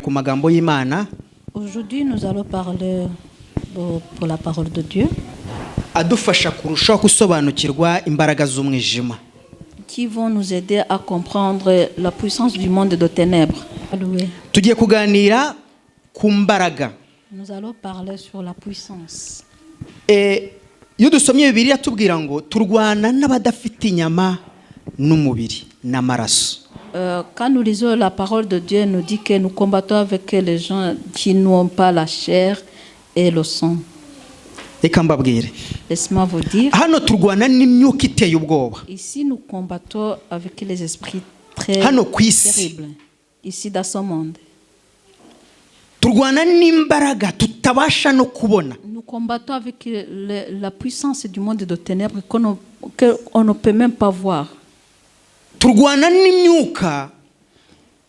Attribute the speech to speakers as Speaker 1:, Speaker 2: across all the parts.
Speaker 1: Ku magambo y'Imana.
Speaker 2: Aujourd'hui, nous allons parler pour la parole de Dieu.
Speaker 1: Adufasha kurushaho gusobanukirwa imbaraga z'umwijima.
Speaker 2: Qui vont nous aider à comprendre la puissance du monde de ténèbres. Alloué.
Speaker 1: Tugiye kuganira ku mbaraga.
Speaker 2: Nous allons parler sur la puissance.
Speaker 1: Iyo dusomye Bibiliya tubwira ngo turwana n'abadafite inyama n'umubiri n'amaraso.
Speaker 2: Quand nous lisons la parole de Dieu, nous dit que nous combattons avec les gens qui n'ont pas la chair et le sang.
Speaker 1: Reka mbabwire.
Speaker 2: Laisse-moi vous dire.
Speaker 1: Hano turwana n'imyuka iteye ubwoba.
Speaker 2: Ici, nous combattons avec les esprits très
Speaker 1: Hano kwisi.
Speaker 2: terribles. Ici, dans ce monde.
Speaker 1: Turwana n'imbaraga tutabasha no kubona.
Speaker 2: Nous combattons avec la puissance du monde de ténèbres qu'on ne peut même pas voir.
Speaker 1: Turwana n'imyuka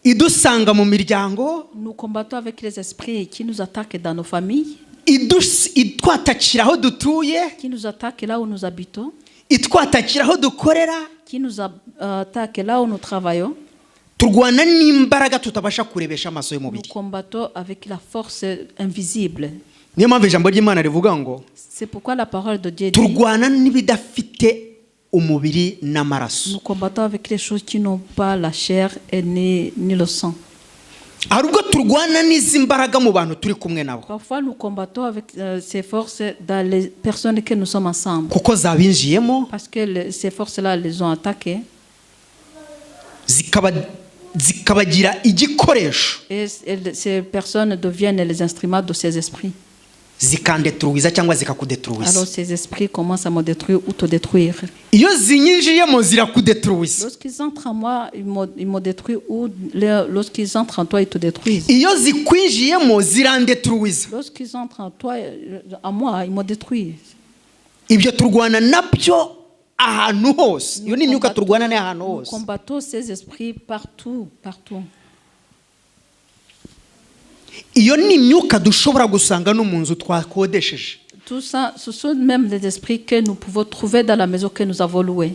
Speaker 1: idusanga mu miryango.
Speaker 2: Nous combattons avec les esprits qui nous attaquent dans nos familles.
Speaker 1: Itwatakira aho dutuye.
Speaker 2: Qui nous attaquent là où nous habitons.
Speaker 1: Itwatakira aho dukorera.
Speaker 2: Qui nous attaquent là où nous travaillons.
Speaker 1: Turwana n'imbaraga tutabasha kurebesha amaso y'umubiri.
Speaker 2: Nous combattons avec la force invisible.
Speaker 1: Niyo mpamvu ijambo ry'Imana rivuga ngo
Speaker 2: c'est pourquoi la parole de Dieu dit
Speaker 1: turwana n'ibidafite umubiri n'amaraso.
Speaker 2: Nous combattons avec les choses qui n'ont pas la chair et ni le sang.
Speaker 1: Harubwo turwana n'izi mbaraga mu bantu turi kumwe nabo.
Speaker 2: Parfois nous combattons avec ces forces dans les personnes que nous sommes ensemble.
Speaker 1: Kuko zabinjiyemo.
Speaker 2: Parce que ces forces-là les ont attaqués.
Speaker 1: Zikabagira igikoresho.
Speaker 2: Et ces personnes deviennent les instruments de ces esprits.
Speaker 1: Zikandetruiza cyangwa zikakudetruiza.
Speaker 2: Alors ces esprits commencent à me détruire ou te détruire.
Speaker 1: Iyo zinyinjiyemo zirakudetruiza.
Speaker 2: Lorsqu'ils entrent en moi, ils me détruisent ou lorsqu'ils entrent en toi, ils te détruisent.
Speaker 1: Iyo zikwinjiyemo zirandetruiza.
Speaker 2: Lorsqu'ils entrent en toi, en moi, ils me détruisent.
Speaker 1: Ibyo turwana nabyo ahantu hose. Iyo ni imyuka turwana n'ahantu hose.
Speaker 2: Nous combattons ces esprits partout.
Speaker 1: Iyo ni imyuka dushobora gusanga no mu nzu twakodesheje.
Speaker 2: Tout ça, ce sont même les esprits que nous pouvons trouver dans la maison que nous avons louée.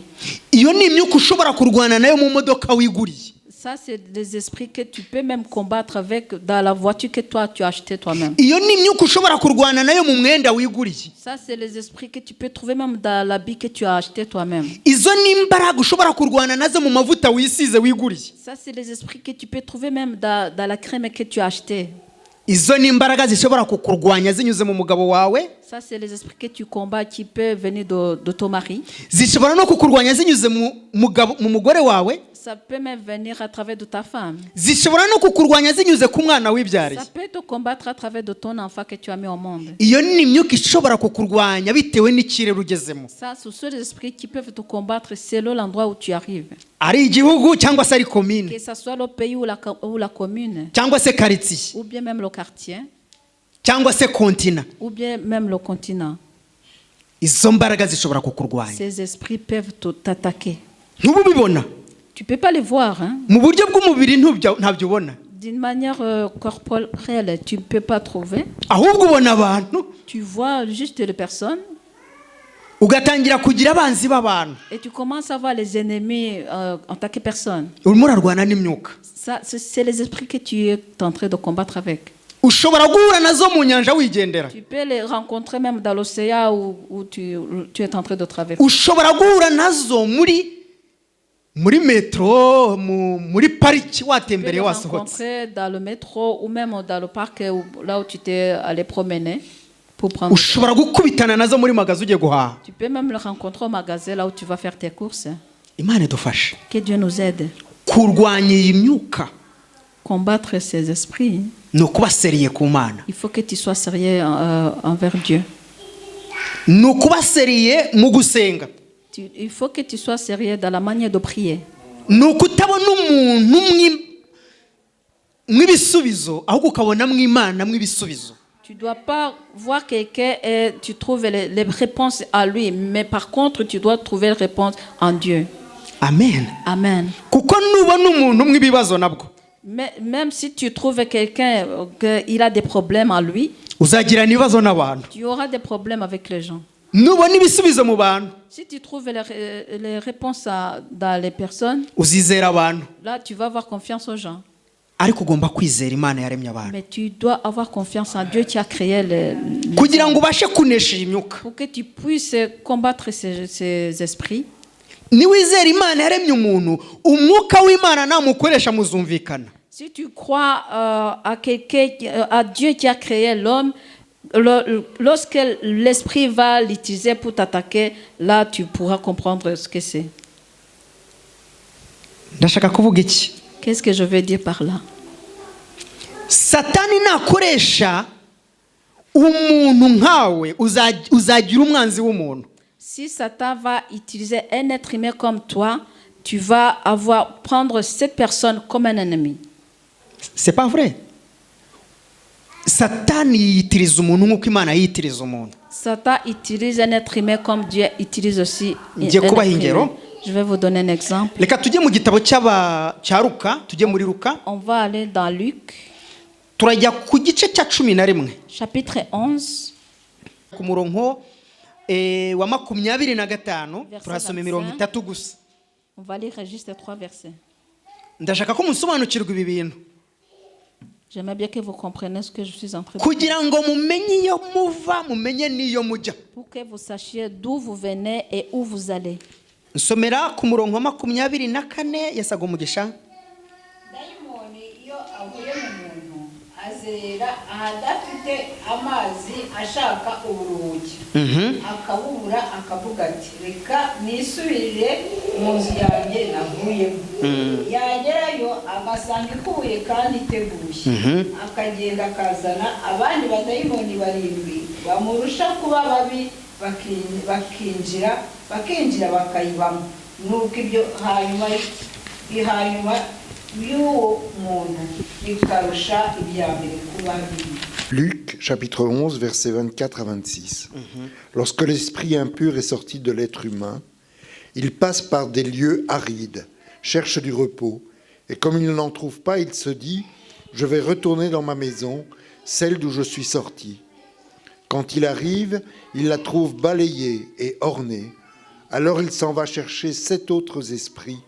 Speaker 1: Iyo ni imyuka ushobora kurwana nayo mu modoka wiguriye.
Speaker 2: Ça, c'est des esprits que tu peux même combattre avec dans la voiture que toi tu as acheté toi-même.
Speaker 1: Iyo ni imyuka ushobora kurwana nayo mu mwenda wiguriye.
Speaker 2: Ça, c'est les esprits que tu peux trouver même dans l'habit que tu as acheté toi-même.
Speaker 1: Izo ni imbaraga ushobora kurwana nazo mu mavuta wisize wiguriye.
Speaker 2: Ça, c'est les esprits que tu peux trouver même dans la crème que tu as acheté.
Speaker 1: Izo ni imbaraga zishobora kukurwanya zinyuze mu mugabo wawe.
Speaker 2: Ça, c'est les esprits que tu combats qui peuvent venir de ton mari.
Speaker 1: Zishobora no kukurwanya zinyuze mu mugore wawe.
Speaker 2: Ça peut même venir à travers de ta femme.
Speaker 1: Zishobora no kukurwanya zinyuze ku mwana wibyariye.
Speaker 2: Ça peut te combattre à travers de ton enfant que tu as mis au monde.
Speaker 1: Iyo ni imyuka ishobora kukurwanya bitewe n'ikirere ugezemo.
Speaker 2: Ça, ce sont les esprits qui peuvent te combattre selon l'endroit où tu arrives.
Speaker 1: Ari igihugu cyangwa se ari commune.
Speaker 2: Que ce soit le pays ou la commune.
Speaker 1: Cyangwa se quartier.
Speaker 2: Ou bien même le quartier.
Speaker 1: Cyangwa se continent.
Speaker 2: Ou bien même le continent.
Speaker 1: Izo mbaraga zishobora kukurwanya.
Speaker 2: Ces esprits peuvent t'attaquer.
Speaker 1: Ntubibona.
Speaker 2: Tu peux pas les voir, hein?
Speaker 1: Mu buryo bw'umubiri ntabyo ubona.
Speaker 2: D'une manière corporelle, tu ne peux pas trouver.
Speaker 1: Ahubwo ubona abantu.
Speaker 2: Tu vois juste les personnes.
Speaker 1: Ugatangira kugira abanzi b'abantu.
Speaker 2: Et tu commences à voir les ennemis en tant que personne.
Speaker 1: Urimo urarwana n'imyuka.
Speaker 2: Ça, c'est les esprits que tu es en train de combattre avec.
Speaker 1: Ushobora guhura nazo mu nyanja wigendera.
Speaker 2: Tu peux les rencontrer même dans l'océan où tu es en train de traverser.
Speaker 1: Ushobora guhura nazo muri metro, muri pariki watembereye wasohotse.
Speaker 2: Rencontrer dans le métro ou même dans le parc là où tu t'es allé promener pour prendre.
Speaker 1: Ushobora gukubitana nazo muri magazi ugiye guhaha.
Speaker 2: Tu peux même le rencontrer au magasin là où tu vas faire tes courses.
Speaker 1: Imana idufashe.
Speaker 2: Que Dieu nous aide.
Speaker 1: Kurwanya imyuka.
Speaker 2: Combattre ces esprits.
Speaker 1: No kuba seriye ku Mana.
Speaker 2: Il faut que tu sois sérieux envers Dieu.
Speaker 1: No kuba seriye mu gusenga.
Speaker 2: Il faut que tu sois sérieux dans la manière de prier.
Speaker 1: No kutabona umuntu mw'ibisubizo ahubwo ukabona mw'Imana mw'ibisubizo.
Speaker 2: Tu dois pas voir quelqu'un et tu trouves les réponses à lui, mais par contre tu dois trouver les réponses en Dieu.
Speaker 1: Amen.
Speaker 2: Amen.
Speaker 1: Kuko nubona umuntu mw'ibibazo nabwo.
Speaker 2: Mais même si tu trouves quelqu'un qui a des problèmes en lui,
Speaker 1: uzagira ibibazo n'abantu.
Speaker 2: Tu auras des problèmes avec les gens.
Speaker 1: nubona ibisubizo mu bantu
Speaker 2: Si tu trouves les réponses dans les personnes,
Speaker 1: uzizera abantu,
Speaker 2: là tu vas avoir confiance aux gens.
Speaker 1: ariko ugomba kwizera Imana yaremye abantu
Speaker 2: Mais tu dois avoir confiance en Dieu qui a créé les
Speaker 1: kugira ngo ubashe kunesha iyi myuka.
Speaker 2: pour que tu puisses combattre ces esprits.
Speaker 1: Niwizera Imana yaremye umuntu, umwuka w'Imana namukoresha muzumvikana.
Speaker 2: Si tu crois à quelqu'un, à Dieu qui a créé l'homme, lorsque l'esprit va l'utiliser pour t'attaquer, là tu pourras comprendre ce que c'est.
Speaker 1: Ndashaka kuvuga iki?
Speaker 2: Qu'est-ce que je veux dire par là?
Speaker 1: Satani nakoresha umuntu nkawe uzagira umwanzi w'umuntu.
Speaker 2: Si Satan va utiliser un être humain comme toi, tu vas prendre cette personne comme un ennemi.
Speaker 1: C'est pas vrai? Satani yitiriza umuntu nk'uko Imana yitiriza umuntu.
Speaker 2: Satan utilise un être humain comme Dieu utilise aussi un
Speaker 1: Ngiye
Speaker 2: être
Speaker 1: kubaha
Speaker 2: humain.
Speaker 1: ingero.
Speaker 2: Je vais vous donner un exemple.
Speaker 1: Reka tujye mu gitabo cya Luka, tujye muri Luka.
Speaker 2: On va aller dans Luc,
Speaker 1: Turajya ku gice cya 11
Speaker 2: chapitre 11,
Speaker 1: ku murongo wa 25 turasoma imirongo 3 gusa.
Speaker 2: on va lire juste 3 versets.
Speaker 1: Ndashaka ko musobanukirwa ibi bintu
Speaker 2: J'aimerais bien que vous compreniez ce que je suis en train de dire.
Speaker 1: kugira ngo mumenye iyo muva, mumenye n'iyo mujya.
Speaker 2: Pour que vous sachiez d'où vous venez et où vous allez.
Speaker 1: Nsomera ku murongo wa 24 yasaga umugisha.
Speaker 3: Dayimoni iyo avuye mu muntu azerera ahadafite amazi ashaka uburuhuki, akabubura akavuga ati reka nisubirire mu nzu yanjye navuyemo. Yagerayo agasanga ikubuye kandi iteguye, akagenda akazana abandi badayimoni 7 bamurusha kuba babi, bakinjira bakayibamo. Nuko ibyo hanyuma y'uwo muntu bikarusha ibya mbere kuba bibi.
Speaker 4: Luc, chapitre 11, versets 24 à 26. Lorsque l'esprit impur est sorti de l'être humain, il passe par des lieux arides, cherche du repos, et comme il n'en trouve pas, il se dit « Je vais retourner dans ma maison, celle d'où je suis sorti ». Quand il arrive, il la trouve balayée et ornée. Alors il s'en va chercher 7 autres esprits,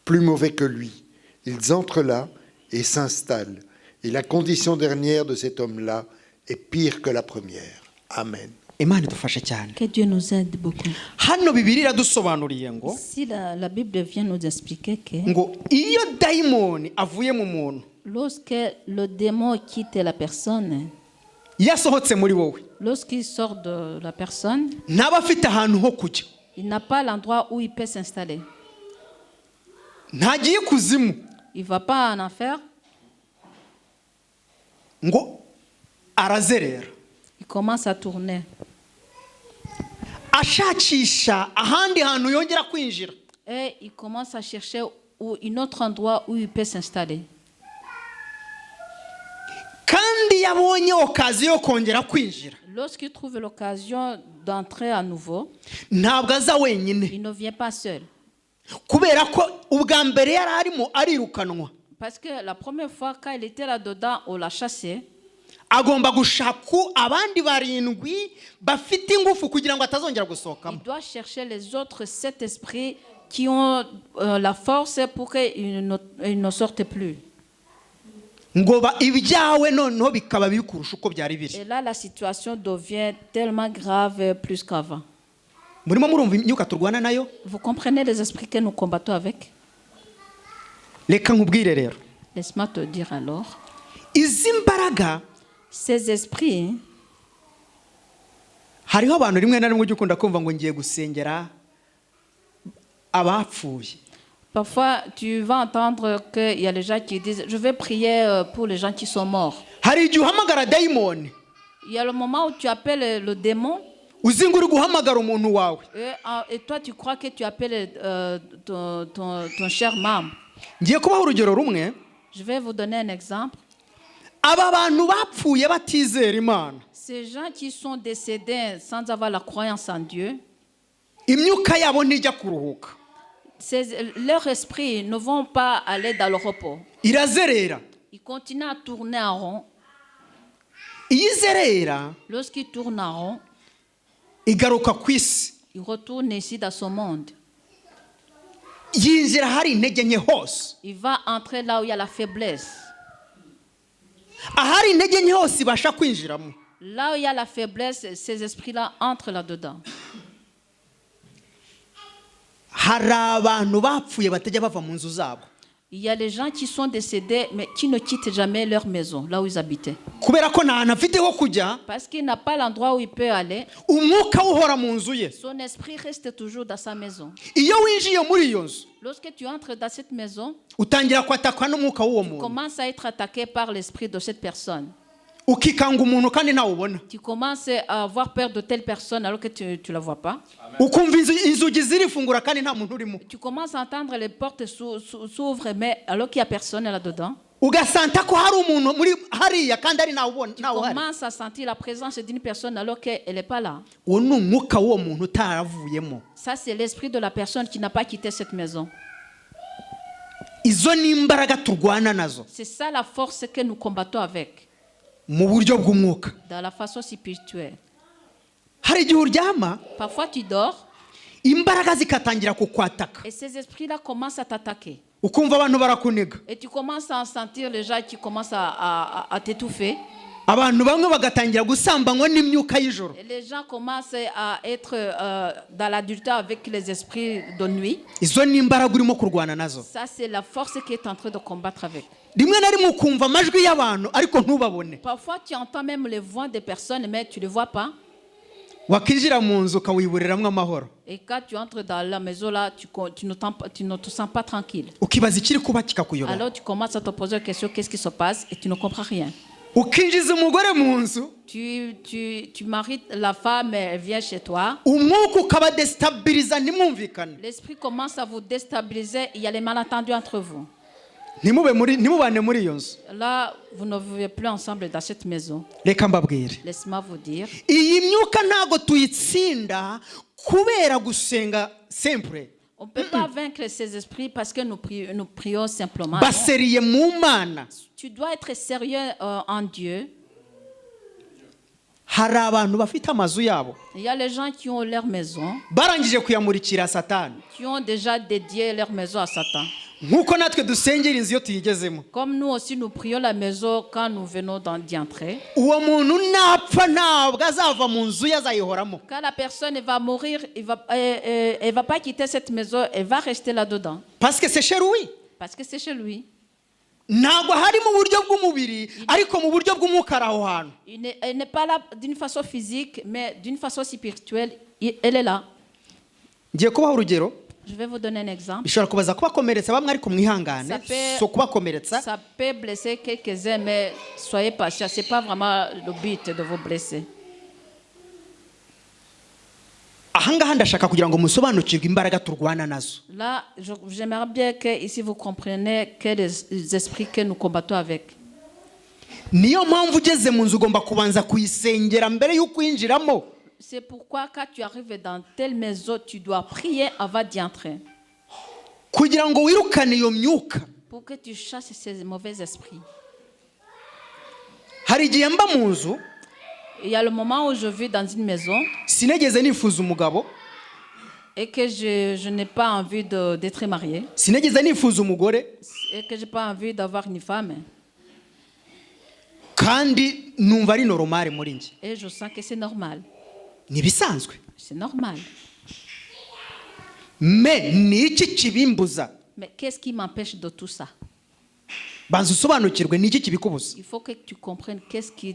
Speaker 4: plus mauvais que lui. Ils entrent là et s'installent. Et la condition dernière de cet homme-là est pire que la première. Amen.
Speaker 1: Imana idufashe cyane.
Speaker 2: Que Dieu nous aide beaucoup.
Speaker 1: Hano Bibiliya iradusobanuriye ngo
Speaker 2: Si la Bible vient nous expliquer que
Speaker 1: ngo iyo dayimoni avuye mu muntu,
Speaker 2: lorsque le démon quitte la personne,
Speaker 1: yasohotse muri wowe,
Speaker 2: lorsqu'il sort de la personne,
Speaker 1: ntaba afite ahantu ho kujya,
Speaker 2: il n'a pas l'endroit où il peut s'installer.
Speaker 1: ntagiye kuzimu,
Speaker 2: Il ne va pas en enfer,
Speaker 1: ngo arazerera,
Speaker 2: il commence à tourner.
Speaker 1: ashakisha ahandi hantu yongera kwinjira.
Speaker 2: Et il commence à chercher un autre endroit où il peut s'installer.
Speaker 1: Kandi yabonye okaziyo yo kongera kwinjira,
Speaker 2: Lorsqu'il trouve l'occasion d'entrer à nouveau,
Speaker 1: ntabwo aza wenyine,
Speaker 2: il ne vient pas seul.
Speaker 1: kubera ko ubwa mbere yari arimo arirukanwa.
Speaker 2: Parce que la première fois, quand il était là-dedans, on l'a chassé.
Speaker 1: Agomba gushaka abandi 7 bafite ingufu kugira ngo atazongera
Speaker 2: Il
Speaker 1: gusohokamo.
Speaker 2: doit chercher les autres 7 esprits qui ont la force pour qu'ils ne sortent plus.
Speaker 1: Ngo ibyawe noneho bikaba biri kurusha uko byari biri.
Speaker 2: Et là, la situation devient tellement grave plus qu'avant.
Speaker 1: Murimo murumva imyuka turwana nayo?
Speaker 2: Vous comprenez les esprits que nous combattons avec?
Speaker 1: Reka nkubwire rero,
Speaker 2: Laisse-moi te dire alors.
Speaker 1: izi mbaraga
Speaker 2: Ces esprits,
Speaker 1: hariho abantu rimwe na rimwe ujya ukunda kumva ngo ngiye gusengera abapfuye.
Speaker 2: parfois tu vas entendre qu'il y a les gens qui disent « Je vais prier pour les gens qui sont morts ».
Speaker 1: Hari igihe uhamagara dayimoni,
Speaker 2: Il y a le moment où tu appelles le démon
Speaker 1: uzi ngo uri guhamagara umuntu wawe.
Speaker 2: et toi tu crois que tu appelles ton cher membre.
Speaker 1: Ngiye kubaha urugero rumwe.
Speaker 2: Je vais vous donner un exemple.
Speaker 1: Aba bantu bapfuye batizera Imana,
Speaker 2: Ces gens qui sont décédés sans avoir la croyance en Dieu,
Speaker 1: imyuka yabo ntijya kuruhuka,
Speaker 2: leurs esprits ne vont pas aller dans le repos.
Speaker 1: irazerera.
Speaker 2: Ils continuent à tourner en rond.
Speaker 1: Iyo izerera
Speaker 2: Lorsqu'ils tournent en rond,
Speaker 1: igaruka ku isi
Speaker 2: il retourne ici dans son monde.
Speaker 1: yinjira hari intege nke hose.
Speaker 2: Il va entrer là où il y a la faiblesse.
Speaker 1: ahari intege nke hose ibasha kwinjiramo.
Speaker 2: Là où il y a la faiblesse, ces esprits-là entrent là-dedans.
Speaker 1: hari abantu bapfuye batajya bava mu nzu zabo.
Speaker 2: Il y a les gens qui sont décédés, mais qui ne quittent jamais leur maison, là où ils habitaient.
Speaker 1: kubera ko nta hantu afite ho kujya,
Speaker 2: Parce qu'il n'a pas l'endroit où il peut aller.
Speaker 1: umwuka we uhora mu nzu ye.
Speaker 2: Son esprit reste toujours dans sa maison.
Speaker 1: iyo winjiye muri iyo nzu
Speaker 2: Lorsque tu entres dans cette maison,
Speaker 1: utangira kwatakwa n'umwuka w'uwo
Speaker 2: tu
Speaker 1: muntu,
Speaker 2: commences à être attaqué par l'esprit de cette personne.
Speaker 1: ukikanga umuntu kandi ntawubona,
Speaker 2: Tu commences à avoir peur de telle personne alors que tu ne la vois pas.
Speaker 1: ukumva inzugi zirifungura kandi nta muntu urimo,
Speaker 2: Tu commences à entendre les portes s'ouvrent, mais alors qu'il n'y a personne là-dedans.
Speaker 1: ugasanta ko hari umuntu muri hariya kandi ari ntawubona,
Speaker 2: Tu
Speaker 1: ntawuhari.
Speaker 2: commences à sentir la présence d'une personne alors qu'elle n'est pas là.
Speaker 1: uwo ni umwuka w'uwo muntu utaravuyemo.
Speaker 2: Ça, c'est l'esprit de la personne qui n'a pas quitté cette maison.
Speaker 1: izo ni imbaraga turwana nazo
Speaker 2: C'est ça la force que nous combattons avec,
Speaker 1: mu buryo bw'umwuka.
Speaker 2: dans la façon spirituelle.
Speaker 1: hari igihe uryama
Speaker 2: Parfois, tu dors
Speaker 1: imbaraga zikatangira kukwataka,
Speaker 2: et ces esprits-là commencent à t'attaquer.
Speaker 1: ukumva abantu barakuniga,
Speaker 2: Et tu commences à sentir les gens qui commencent à t'étouffer.
Speaker 1: abantu bamwe bagatangira gusambanywa n'imyuka y'ijoro.
Speaker 2: Et les gens commencent à être dans l'adultère avec les esprits de nuit.
Speaker 1: izo ni imbaraga urimo kurwana nazo.
Speaker 2: Ça, c'est la force qui est en train de combattre avec.
Speaker 1: rimwe na rimwe ukumva amajwi y'abantu ariko ntubabone,
Speaker 2: Parfois, tu entends même les voix des personnes, mais tu ne les vois pas.
Speaker 1: wakinjira mu nzu ukawiburiramo amahoro,
Speaker 2: Et quand tu entres dans la maison, là, tu ne te sens pas tranquille.
Speaker 1: ukibaza ikiri kuba kikakuyobera.
Speaker 2: Alors, tu commences à te poser la question, qu'est-ce qui se passe? Et tu ne comprends rien.
Speaker 1: ukinjiza umugore mu nzu,
Speaker 2: Tu maries la femme, elle vient chez toi.
Speaker 1: umwuka ukabadesitabiliza ntimwumvikane,
Speaker 2: L'esprit commence à vous déstabiliser. Il y a les malentendus entre vous.
Speaker 1: ntimubane muri iyo nzu.
Speaker 2: Là, vous ne vivez plus ensemble dans cette maison.
Speaker 1: reka mbabwire,
Speaker 2: Laisse-moi vous dire.
Speaker 1: iyi myuka ntago tuyitsinda kubera gusenga sempre,
Speaker 2: On ne peut pas vaincre ces esprits parce que nous prions simplement.
Speaker 1: baseriye mu mana.
Speaker 2: Tu dois être sérieux en Dieu.
Speaker 1: hari abantu bafite amazu yabo
Speaker 2: Il y a les gens qui ont leur maison,
Speaker 1: barangije kuyamurikira satani,
Speaker 2: qui ont déjà dédié leur maison à Satan.
Speaker 1: nk'uko natwe dusengera inzu iyo tuyigezemo.
Speaker 2: Comme nous aussi, nous prions la maison quand nous venons d'y entrer.
Speaker 1: uwo muntu napfa ntabwo azava mu nzu ye, azayihoramo.
Speaker 2: Quand la personne va mourir, elle va pas quitter cette maison, elle va rester là-dedans.
Speaker 1: parce que c'est chez lui.
Speaker 2: Parce que c'est chez lui.
Speaker 1: ntabwo hari mu buryo bw'umubiri ariko mu buryo bw'umwuka ari aho hantu.
Speaker 2: Elle n'est pas là d'une façon physique, mais d'une façon spirituelle. Elle est là.
Speaker 1: ngiye kubaha urugero,
Speaker 2: Je vais vous donner un exemple.
Speaker 1: bishobora kubaza kubakomeretsa bamwe ariko mwihangane, so kubakomeretsa.
Speaker 2: Ça peut blesser quelques-uns, mais soyez patients. Ce n'est pas vraiment le but de vous blesser.
Speaker 1: ahangaha ndashaka kugira ngo musobanukirwe imbaraga turwana nazo.
Speaker 2: Là, j'aimerais bien que ici vous compreniez quels esprits que nous combattons avec.
Speaker 1: niyo mpamvu ugeze mu nzu ugomba kubanza kuyisengera mbere y'uko uyinjiramo.
Speaker 2: C'est pourquoi quand tu arrives dans telle maison, tu dois prier avant d'y entrer.
Speaker 1: kugira ngo wirukane iyo myuka.
Speaker 2: Pour que tu chasses ces mauvais esprits.
Speaker 1: hari igihe mba mu nzu,
Speaker 2: Il y a le moment où je vis dans une maison
Speaker 1: sinigeze nifuza umugabo,
Speaker 2: et que je n'ai pas envie d'être marié
Speaker 1: sinigeze nifuza umugore,
Speaker 2: et que je n'ai pas envie d'avoir une femme.
Speaker 1: kandi numva ari normal muri njye.
Speaker 2: Et je sens que c'est normal.
Speaker 1: ni bisanzwe.
Speaker 2: C'est normal.
Speaker 1: me ni iki kibimbuza?
Speaker 2: Mais qu'est-ce qui m'empêche de tout ça?
Speaker 1: banza usobanukirwe ni iki kibikubuza.
Speaker 2: Il faut que tu comprennes qu'est-ce qui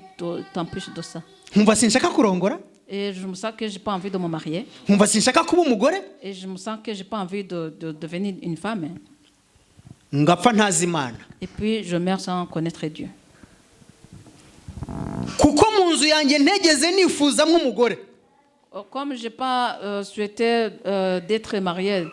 Speaker 2: t'empêche de ça.
Speaker 1: nkumva sinshaka kurongora,
Speaker 2: Et je me sens que je n'ai pas envie de me marier.
Speaker 1: nkumva sinshaka kuba umugore,
Speaker 2: Et je me sens que je n'ai pas envie de devenir une femme.
Speaker 1: ngapfa ntazi Imana.
Speaker 2: Et puis je meurs sans connaître Dieu.
Speaker 1: kuko mu nzu yanjye ntegeze nifuzamo umugore.
Speaker 2: Comme je n'ai pas souhaité d'être marié,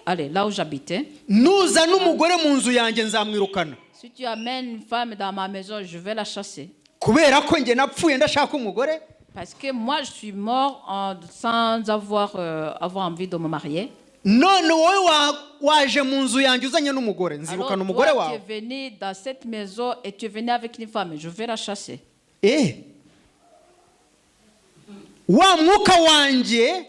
Speaker 2: allez, là où j'habitais.
Speaker 1: nuza n'umugore mu nzu yanjye nzamwirukana,
Speaker 2: Si tu amènes une femme dans ma maison, je vais la chasser.
Speaker 1: kubera ko njye napfuye ndashaka umugore.
Speaker 2: Parce que moi, je suis mort sans avoir envie de me marier.
Speaker 1: none wowe waje mu nzu yanjye uzanye n'umugore,
Speaker 2: Alors
Speaker 1: nzirukana umugore
Speaker 2: toi, tu
Speaker 1: wawe.
Speaker 2: es venu dans cette maison et tu es venu avec une femme. Je vais la chasser.
Speaker 1: wa mwuka wanjye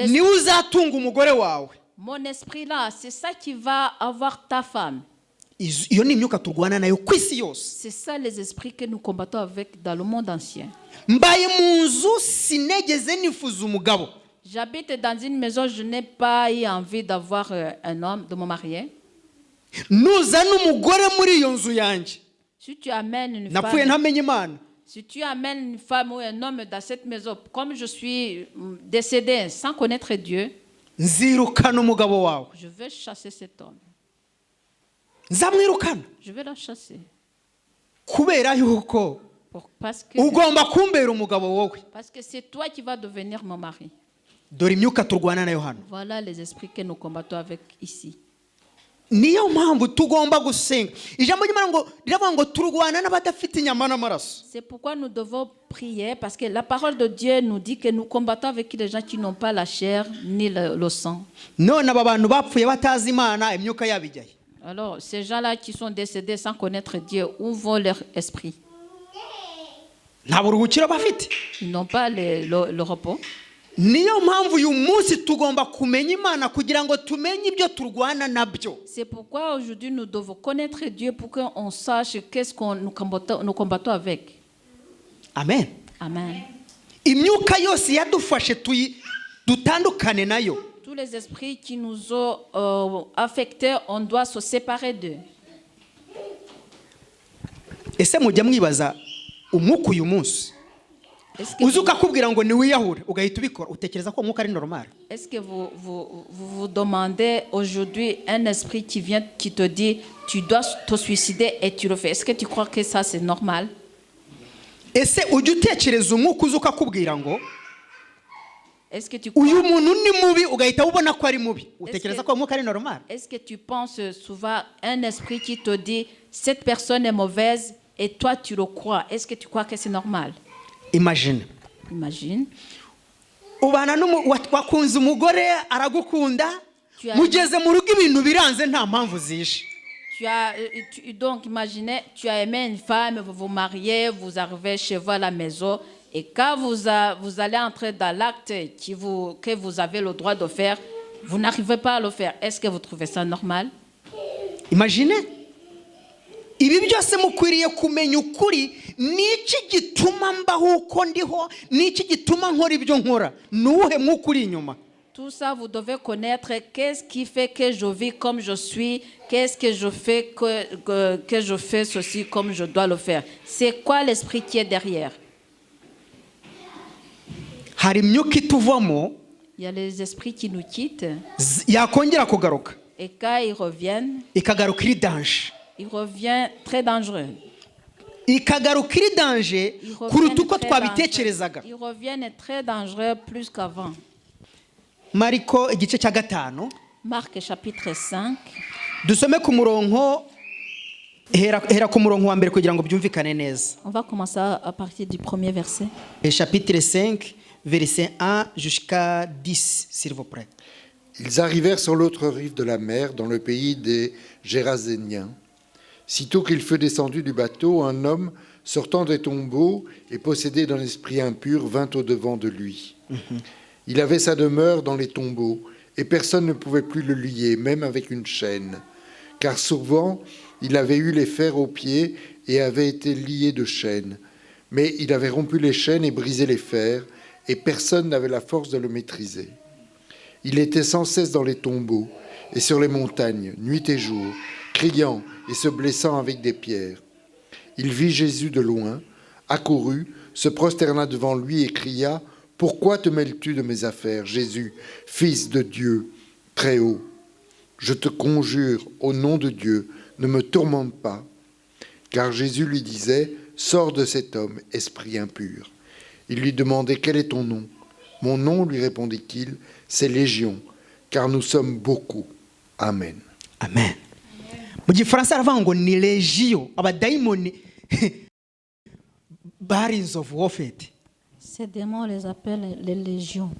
Speaker 1: niwe uzatunga umugore wawe.
Speaker 2: Mon esprit là, c'est ça qui va avoir ta femme.
Speaker 1: Iyo ni imyuka turwana nayo ku isi yose.
Speaker 2: C'est ça les esprits que nous combattons avec dans le monde ancien.
Speaker 1: Mbaye mu nzu sinegeze nifuza umugabo.
Speaker 2: J'habite dans une maison, je n'ai pas eu envie d'avoir un homme, de me marier.
Speaker 1: Nuzana umugore muri iyo nzu yanjye,
Speaker 2: Si tu amènes une
Speaker 1: napfuye
Speaker 2: femme,
Speaker 1: ntamenye Imana.
Speaker 2: si tu amènes une femme ou un homme dans cette maison, comme je suis décédé sans connaître Dieu,
Speaker 1: Nzirukana umugabo wawe.
Speaker 2: je vais chasser cet homme.
Speaker 1: Nzamwirukana
Speaker 2: Je vais la chasser.
Speaker 1: kubera yuko
Speaker 2: Parce
Speaker 1: ugomba kumbera umugabo wowe.
Speaker 2: que c'est toi qui vas devenir mon mari.
Speaker 1: Dore imyuka turwana nayo hano.
Speaker 2: Voilà les esprits que nous combattons avec ici.
Speaker 1: Niyo mpamvu tugomba gusenga. Ijambo ry'Imana ngo riravuga ngo turwana n'abadafite inyama n'amaraso.
Speaker 2: C'est pourquoi nous devons prier, parce que la parole de Dieu nous dit que nous combattons avec les gens qui n'ont pas la chair ni le sang.
Speaker 1: None aba bantu bapfuye batazi Imana imyuka yabijyaye.
Speaker 2: Alors, ces gens-là qui sont décédés sans connaître Dieu, où vont leur esprit?
Speaker 1: Nta buruhukiro bafite.
Speaker 2: Ils n'ont pas le repos.
Speaker 1: Niyo mpamvu uyu munsi tugomba kumenya Imana kugira ngo tumenye ibyo turwana nabyo.
Speaker 2: C'est pourquoi aujourd'hui nous devons connaître Dieu pour qu'on sache qu'est-ce qu'on nous combattons avec.
Speaker 1: Amen.
Speaker 2: Amen.
Speaker 1: Imyuka yose yadufashe dutandukane nayo.
Speaker 2: Tous les esprits qui nous ont affectés, on doit se séparer d'eux.
Speaker 1: Ese mujya mwibaza umwuka uyu munsi uzi ukakubwira ngo niwiyahure ugahita ubikora utekereza ko umwuka ari normal?
Speaker 2: Est-ce que vous demandez aujourd'hui un esprit qui vient qui te dit tu dois te suicider et tu le fais? Est-ce que tu crois que ça c'est normal?
Speaker 1: Ese ujya utekereza umwuka uzi ukakubwira ngo
Speaker 2: est-ce que tu
Speaker 1: uyu
Speaker 2: crois,
Speaker 1: muntu ni mubi ugahita ubona ko ari mubi utekereza ko umwuka ari normal?
Speaker 2: est-ce que tu penses souvent un esprit qui te dit cette personne est mauvaise et toi tu le crois? Est-ce que tu crois que c'est normal?
Speaker 1: Imagine ubana wakunze umugore aragukunda mugeze mu rugo ibintu biranze nta mpamvu zishe.
Speaker 2: Donc imaginez, tu as aimé une femme, vous vous mariez, vous arrivez chez vous à la maison et quand vous allez entrer dans l'acte que vous avez le droit de faire, vous n'arrivez pas à le faire. Est-ce que vous trouvez ça normal?
Speaker 1: Imaginez. Ibi byose mukwiriye kumenya ukuri niki gituma mbaho uko ndiho niki gituma nkora ibyo nkora nuhe mwukuri inyuma.
Speaker 2: Tout ça vous devez connaître qu'est-ce qui fait que je vis comme je suis, qu'est-ce que je fais que je fais ceci comme je dois le faire. C'est quoi l'esprit qui est derrière?
Speaker 1: Hari imyuka ituvamo,
Speaker 2: il y a les esprits qui nous quittent
Speaker 1: yakongera kugaruka
Speaker 2: et quand ils reviennent,
Speaker 1: ikagaruka iri danger.
Speaker 2: il revient très dangereux.
Speaker 1: Ikagaruka iri danger kuruta uko twabitekerezaga.
Speaker 2: Ils reviennent très dangereux plus qu'avant.
Speaker 1: Mariko igice cya 5.
Speaker 2: Marc chapitre 5.
Speaker 1: Dusome ku murongo hera ku murongo wa mbere kugira ngo byumvikane neza.
Speaker 2: On va commencer à partir du premier verset.
Speaker 1: Et chapitre 5 verset 1 jusqu'à 10 s'il vous plaît.
Speaker 4: Ils arrivèrent sur l'autre rive de la mer, dans le pays des Géraséniens. Sitôt qu'il fut descendu du bateau, un homme sortant des tombeaux et possédé d'un esprit impur vint au-devant de lui. Il avait sa demeure dans les tombeaux et personne ne pouvait plus le lier, même avec une chaîne. Car souvent, il avait eu les fers aux pieds et avait été lié de chaînes. Mais il avait rompu les chaînes et brisé les fers et personne n'avait la force de le maîtriser. Il était sans cesse dans les tombeaux et sur les montagnes, nuit et jour, criant et se blessant avec des pierres. Il vit Jésus de loin, accourut, se prosterna devant lui et cria « Pourquoi te mêles-tu de mes affaires, Jésus, Fils de Dieu, très haut? Je te conjure, au nom de Dieu, ne me tourmente pas. » Car Jésus lui disait « Sors de cet homme, esprit impur. » Il lui demandait « Quel est ton nom ?» « Mon nom, lui répondit-il, c'est Légion, car nous sommes beaucoup. Amen. »
Speaker 1: Amen. Mu gifaransa aravuga ngo ni legio abadayimoni bari inzovu wofete.
Speaker 2: Ces démons, on les appelle les légions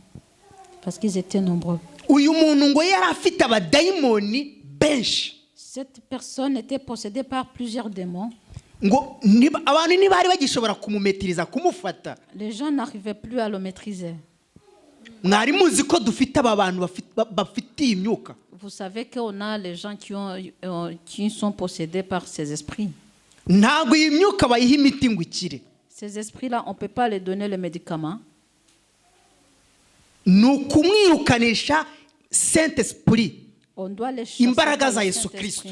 Speaker 2: parce qu'ils étaient nombreux.
Speaker 1: Uyu muntu ngo yari afite abadayimoni benshi.
Speaker 2: Cette personne était possédée par plusieurs démons.
Speaker 1: ngo abantu ntibari bagishobora kumumetiriza kumufata.
Speaker 2: Les gens n'arrivaient plus à le maîtriser.
Speaker 1: Mwari muzi ko dufite aba bantu bafitiye imyuka.
Speaker 2: Vous savez qu'on a les gens qui sont possédés par ces esprits.
Speaker 1: Ntabwo iyi myuka bayiha imiti ngo ikire.
Speaker 2: Ces esprits-là, on ne peut pas les donner le médicament.
Speaker 1: Ni ukumwirukanisha Saint-Esprit.
Speaker 2: On doit les chasser
Speaker 1: Imbaraga
Speaker 2: par
Speaker 1: za
Speaker 2: le
Speaker 1: Yesu
Speaker 2: Saint-Esprit,
Speaker 1: Kristo.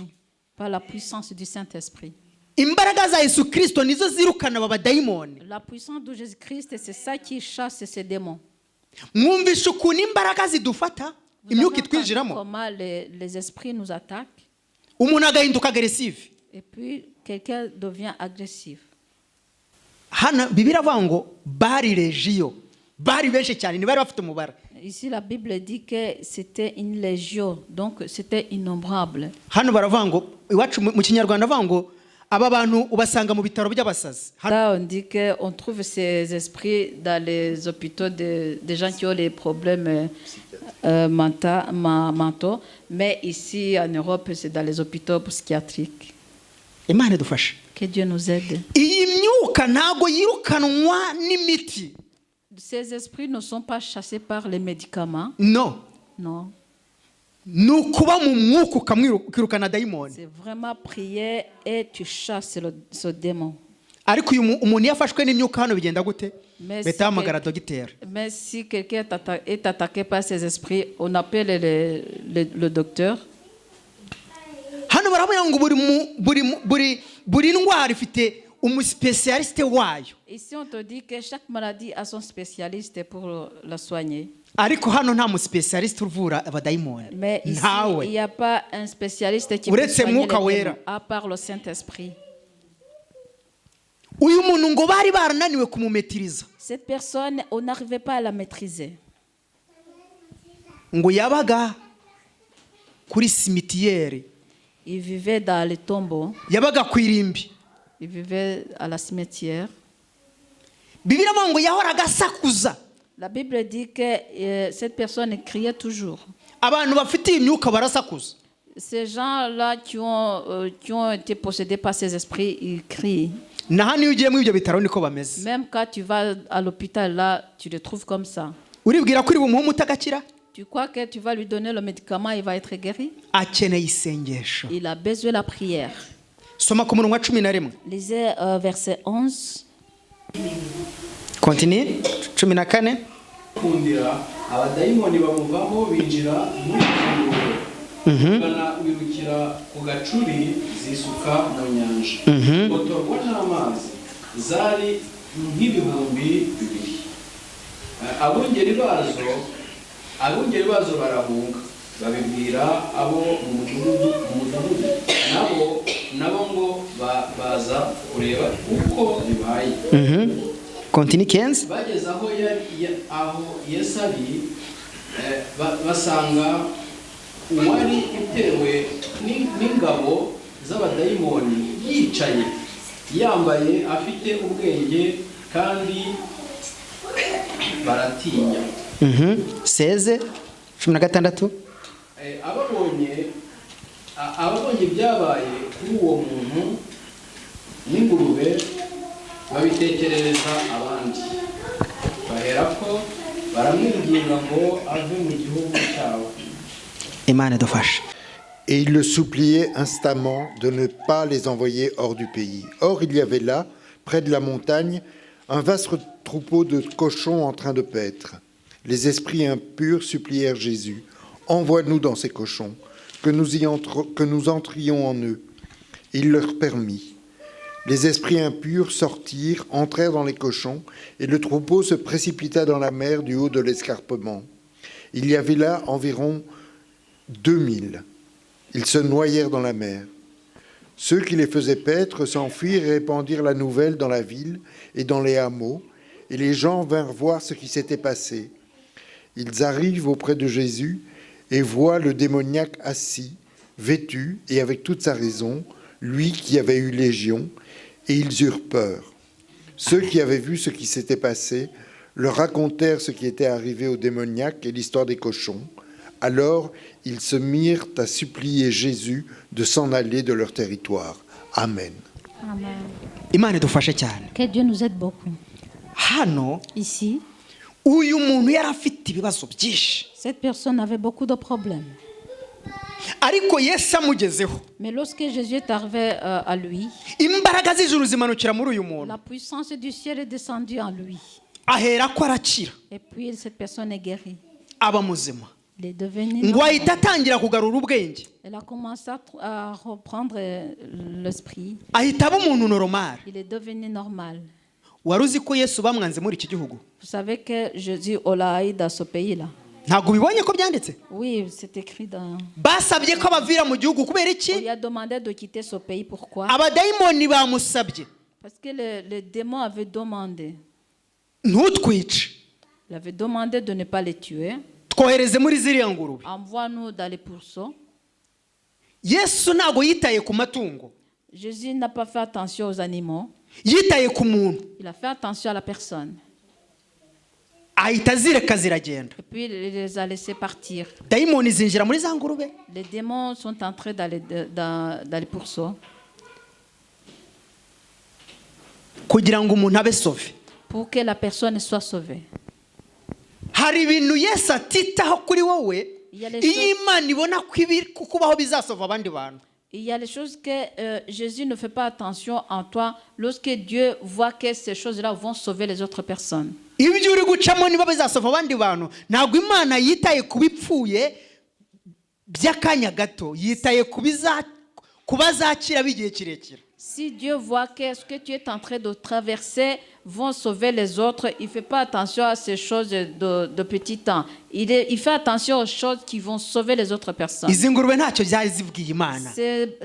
Speaker 2: par la puissance du Saint-Esprit.
Speaker 1: Imbaraga za Yesu Kristo nizo zirukana aba badayimoni.
Speaker 2: La puissance de Jésus-Christ, c'est ça qui chasse ces démons.
Speaker 1: Mwumvishe ukuntu imbaraga zidufata,
Speaker 2: Vous
Speaker 1: imyuka
Speaker 2: avez entendu
Speaker 1: itwinjiramo.
Speaker 2: comment les esprits nous attaquent
Speaker 1: Umuntu agahinduka agressive.
Speaker 2: et puis quelqu'un devient agressif.
Speaker 1: Hano Bibiliya avuga ngo bari legiyo, bari benshi cyane, ntibari bafite umubare.
Speaker 2: Ici, la Bible dit que c'était une légion, donc c'était innombrable.
Speaker 1: Hano baravuga ngo iwacu mu Kinyarwanda bavuga ngo aba bantu ubasanga mu bitaro by'abasazi.
Speaker 2: Là, on dit qu'on trouve ces esprits dans les hôpitaux des gens qui ont des problèmes mentaux, mais ici en Europe, c'est dans les hôpitaux psychiatriques.
Speaker 1: Imana idufashe.
Speaker 2: Que Dieu nous aide.
Speaker 1: Iyi myuka ntago yirukanwa n'imiti.
Speaker 2: Ces esprits ne sont pas chassés par les médicaments.
Speaker 1: No.
Speaker 2: Non.
Speaker 1: Ni ukuba mu mwuka ukirukana dayimoni.
Speaker 2: C'est vraiment prier et tu chasses ce démon.
Speaker 1: Ariko umuntu yafashwe n'imyuka hano bigenda gute?
Speaker 2: Mais
Speaker 1: Beta hamagara dogiteri.
Speaker 2: Mais si quelqu'un est attaqué par ces esprits, on appelle le docteur.
Speaker 1: Hano baravuga ngo buri ndwara ifite umuspecialiste wayo.
Speaker 2: Ici, on te dit que chaque maladie a son spécialiste pour la soigner.
Speaker 1: Ariko hano nta muspecialiste uvura abadayimoni.
Speaker 2: Mais ici, il n'y a pas un spécialiste qui peut
Speaker 1: Uretse
Speaker 2: soigner les
Speaker 1: Mwuka
Speaker 2: démons,
Speaker 1: Wera.
Speaker 2: à part le Saint-Esprit.
Speaker 1: Uyu muntu ngo bari barananiwe kumumetiriza.
Speaker 2: Cette personne, on n'arrivait pas à la maîtriser.
Speaker 1: Ngo yabaga kuri cimetière.
Speaker 2: Il vivait dans les tombeaux.
Speaker 1: Yabaga ku irimbi.
Speaker 2: Il vivait à la cimetière.
Speaker 1: Bibiliya avuga ngo yahoraga asakuza.
Speaker 2: La Bible dit que cette personne criait toujours.
Speaker 1: Abantu bafitiye imyuka barasakuza.
Speaker 2: Ces gens-là qui ont été possédés par ces esprits, ils crient.
Speaker 1: Na hano iyo ugiye mu ibyo bitaro niko bameze.
Speaker 2: Même quand tu vas à l'hôpital, là, tu le trouves comme ça.
Speaker 1: Uribwira ko uri bumuhe umuti agakira?
Speaker 2: Tu crois que tu vas lui donner le médicament, il va être guéri?
Speaker 1: Akeneye isengesho.
Speaker 2: Il a besoin de la prière.
Speaker 1: Soma ku murongo wa 11.
Speaker 2: Lisez verset 11.
Speaker 1: Continue. 14.
Speaker 5: kundira abadayimoni bamuvamo binjira muri kugana wirukira ku gacuri zisuka mu nyanja otorwa n'amazi zari nk'ibihumbi 2 abungeri bazo barahunga babibwira abo mu mudugudu nabo ngo baza kureba uko bibaye.
Speaker 1: Continue 15.
Speaker 5: Bageze aho Yesu ari basanga uwari utewe n'ingabo z'abadayimoni yicaye yambaye afite ubwenge kandi baratinya.
Speaker 1: 16. 16.
Speaker 5: ababonye byabaye kuri uwo muntu n'ingurube babitekerereza abandi baherako baramwinginga ngo ave mu gihugu cyabo.
Speaker 1: Imana idufashe.
Speaker 4: Et il le suppliait instamment de ne pas les envoyer hors du pays. Or, il y avait là, près de la montagne, un vaste troupeau de cochons en train de paître. Les esprits impurs supplièrent Jésus, « Envoie-nous dans ces cochons, que nous entrions en eux. » Il leur permit. Les esprits impurs sortirent, entrèrent dans les cochons, et le troupeau se précipita dans la mer du haut de l'escarpement. Il y avait là environ 2000. Ils se noyèrent dans la mer. Ceux qui les faisaient paître s'enfuirent et répandirent la nouvelle dans la ville et dans les hameaux, et les gens vinrent voir ce qui s'était passé. Ils arrivent auprès de Jésus et voient le démoniaque assis, vêtu et avec toute sa raison, lui qui avait eu légion, et ils eurent peur. Ceux qui avaient vu ce qui s'était passé leur racontèrent ce qui était arrivé au démoniaque et l'histoire des cochons. Alors ils se mirent à supplier Jésus de s'en aller de leur territoire. Amen.
Speaker 2: Amen.
Speaker 1: imana idufashe cyane.
Speaker 2: Que Dieu nous aide beaucoup.
Speaker 1: Hano
Speaker 2: Ici,
Speaker 1: uyu muntu yari afite ibibazo byinshi,
Speaker 2: cette personne avait beaucoup de problèmes.
Speaker 1: ariko Yesu amugezeho,
Speaker 2: Mais lorsque Jésus est arrivé à lui,
Speaker 1: imbaraga z'ijuru zimanukira muri uyu muntu,
Speaker 2: la puissance du ciel est descendue en lui.
Speaker 1: ahera ko arakira,
Speaker 2: Et puis cette personne est guérie.
Speaker 1: aba muzima,
Speaker 2: Il est devenu
Speaker 1: ngo
Speaker 2: normal.
Speaker 1: ahita atangira kugarura ubwenge,
Speaker 2: Elle a commencé à reprendre l'esprit.
Speaker 1: ahita aba umuntu normal.
Speaker 2: Il est devenu normal.
Speaker 1: Wari uzi ko Yesu bamwanze muri iki gihugu?
Speaker 2: Vous savez que Jésus, on l'a eu dans ce pays-là.
Speaker 1: Ntabwo ubibonye ko byanditse?
Speaker 2: Oui, c'est écrit dans...
Speaker 1: Basabye ko abavira mu gihugu kubera
Speaker 2: On
Speaker 1: iki?
Speaker 2: lui a demandé de quitter ce pays. Pourquoi?
Speaker 1: Abadayimoni bamusabye,
Speaker 2: Parce que le démon avait demandé.
Speaker 1: ntutwice,
Speaker 2: Il avait demandé de ne pas les tuer.
Speaker 1: twohereze muri ziriya ngurube.
Speaker 2: Envoie-nous dans les pourceaux.
Speaker 1: Yesu ntabwo yitaye ku matungo,
Speaker 2: Jésus n'a pas fait attention aux animaux.
Speaker 1: yitaye ku muntu,
Speaker 2: Il a fait attention à la personne.
Speaker 1: ahita azireka ziragenda.
Speaker 2: Et puis il les a laissés partir.
Speaker 1: Dayimoni zinjira muri za ngurube,
Speaker 2: Les démons sont entrés dans les pourceaux
Speaker 1: kugira ngo umuntu abe sauvé.
Speaker 2: pour que la personne soit sauvée.
Speaker 1: Hari ibintu Yesu atitaho kuri wowe,
Speaker 2: Il y a les
Speaker 1: iyo
Speaker 2: choses-
Speaker 1: Imana ibona ko ibiri kukubaho bizasova abandi bantu.
Speaker 2: Il y a les choses que Jésus ne fait pas attention en toi lorsque Dieu voit que ces choses-là vont sauver les autres personnes.
Speaker 1: Ibyo uri gucamo niba bizasova abandi bantu, ntabwo Imana yitaye ku bipfuye by'akanya gato, yitaye ku bazakira b'igihe kirekire.
Speaker 2: Si Dieu voit que ce que tu es en train de traverser vont sauver les autres, il ne fait pas attention à ces choses de petit temps. Il fait attention aux choses qui vont sauver les autres personnes.
Speaker 1: Izi ngurube ntacyo byari zibwiye Imana.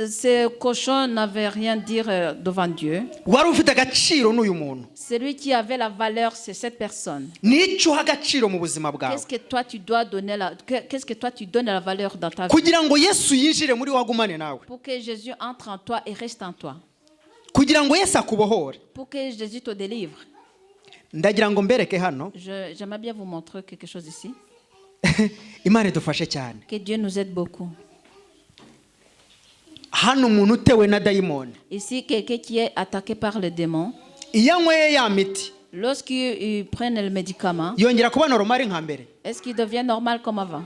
Speaker 2: Ces cochons n'avaient rien à dire devant Dieu.
Speaker 1: Wari ufite agaciro n'uyu muntu.
Speaker 2: Celui qui avait la valeur, c'est cette personne.
Speaker 1: N'icyo uha agaciro mu buzima bwawe,
Speaker 2: Qu'est-ce que toi tu dois donner qu'est-ce que toi tu donnes la valeur dans ta vie
Speaker 1: kugira ngo Yesu yinjire muri wowe agumane nawe,
Speaker 2: pour que Jésus entre en toi et reste en toi,
Speaker 1: kugira ngo Yesu akubohore.
Speaker 2: pour que Jésus te délivre.
Speaker 1: Ndagira ngo mbereke hano,
Speaker 2: J'aimerais bien vous montrer quelque chose ici.
Speaker 1: Imana idufashe cyane.
Speaker 2: Que Dieu nous aide beaucoup.
Speaker 1: Hano umuntu utewe na dayimoni,
Speaker 2: Ici, quelqu'un qui est attaqué par le démon,
Speaker 1: iyo anyweye ya miti
Speaker 2: lorsqu'il prenne le médicament,
Speaker 1: yongera kuba normal nka mbere?
Speaker 2: est-ce qu'il devient normal comme avant?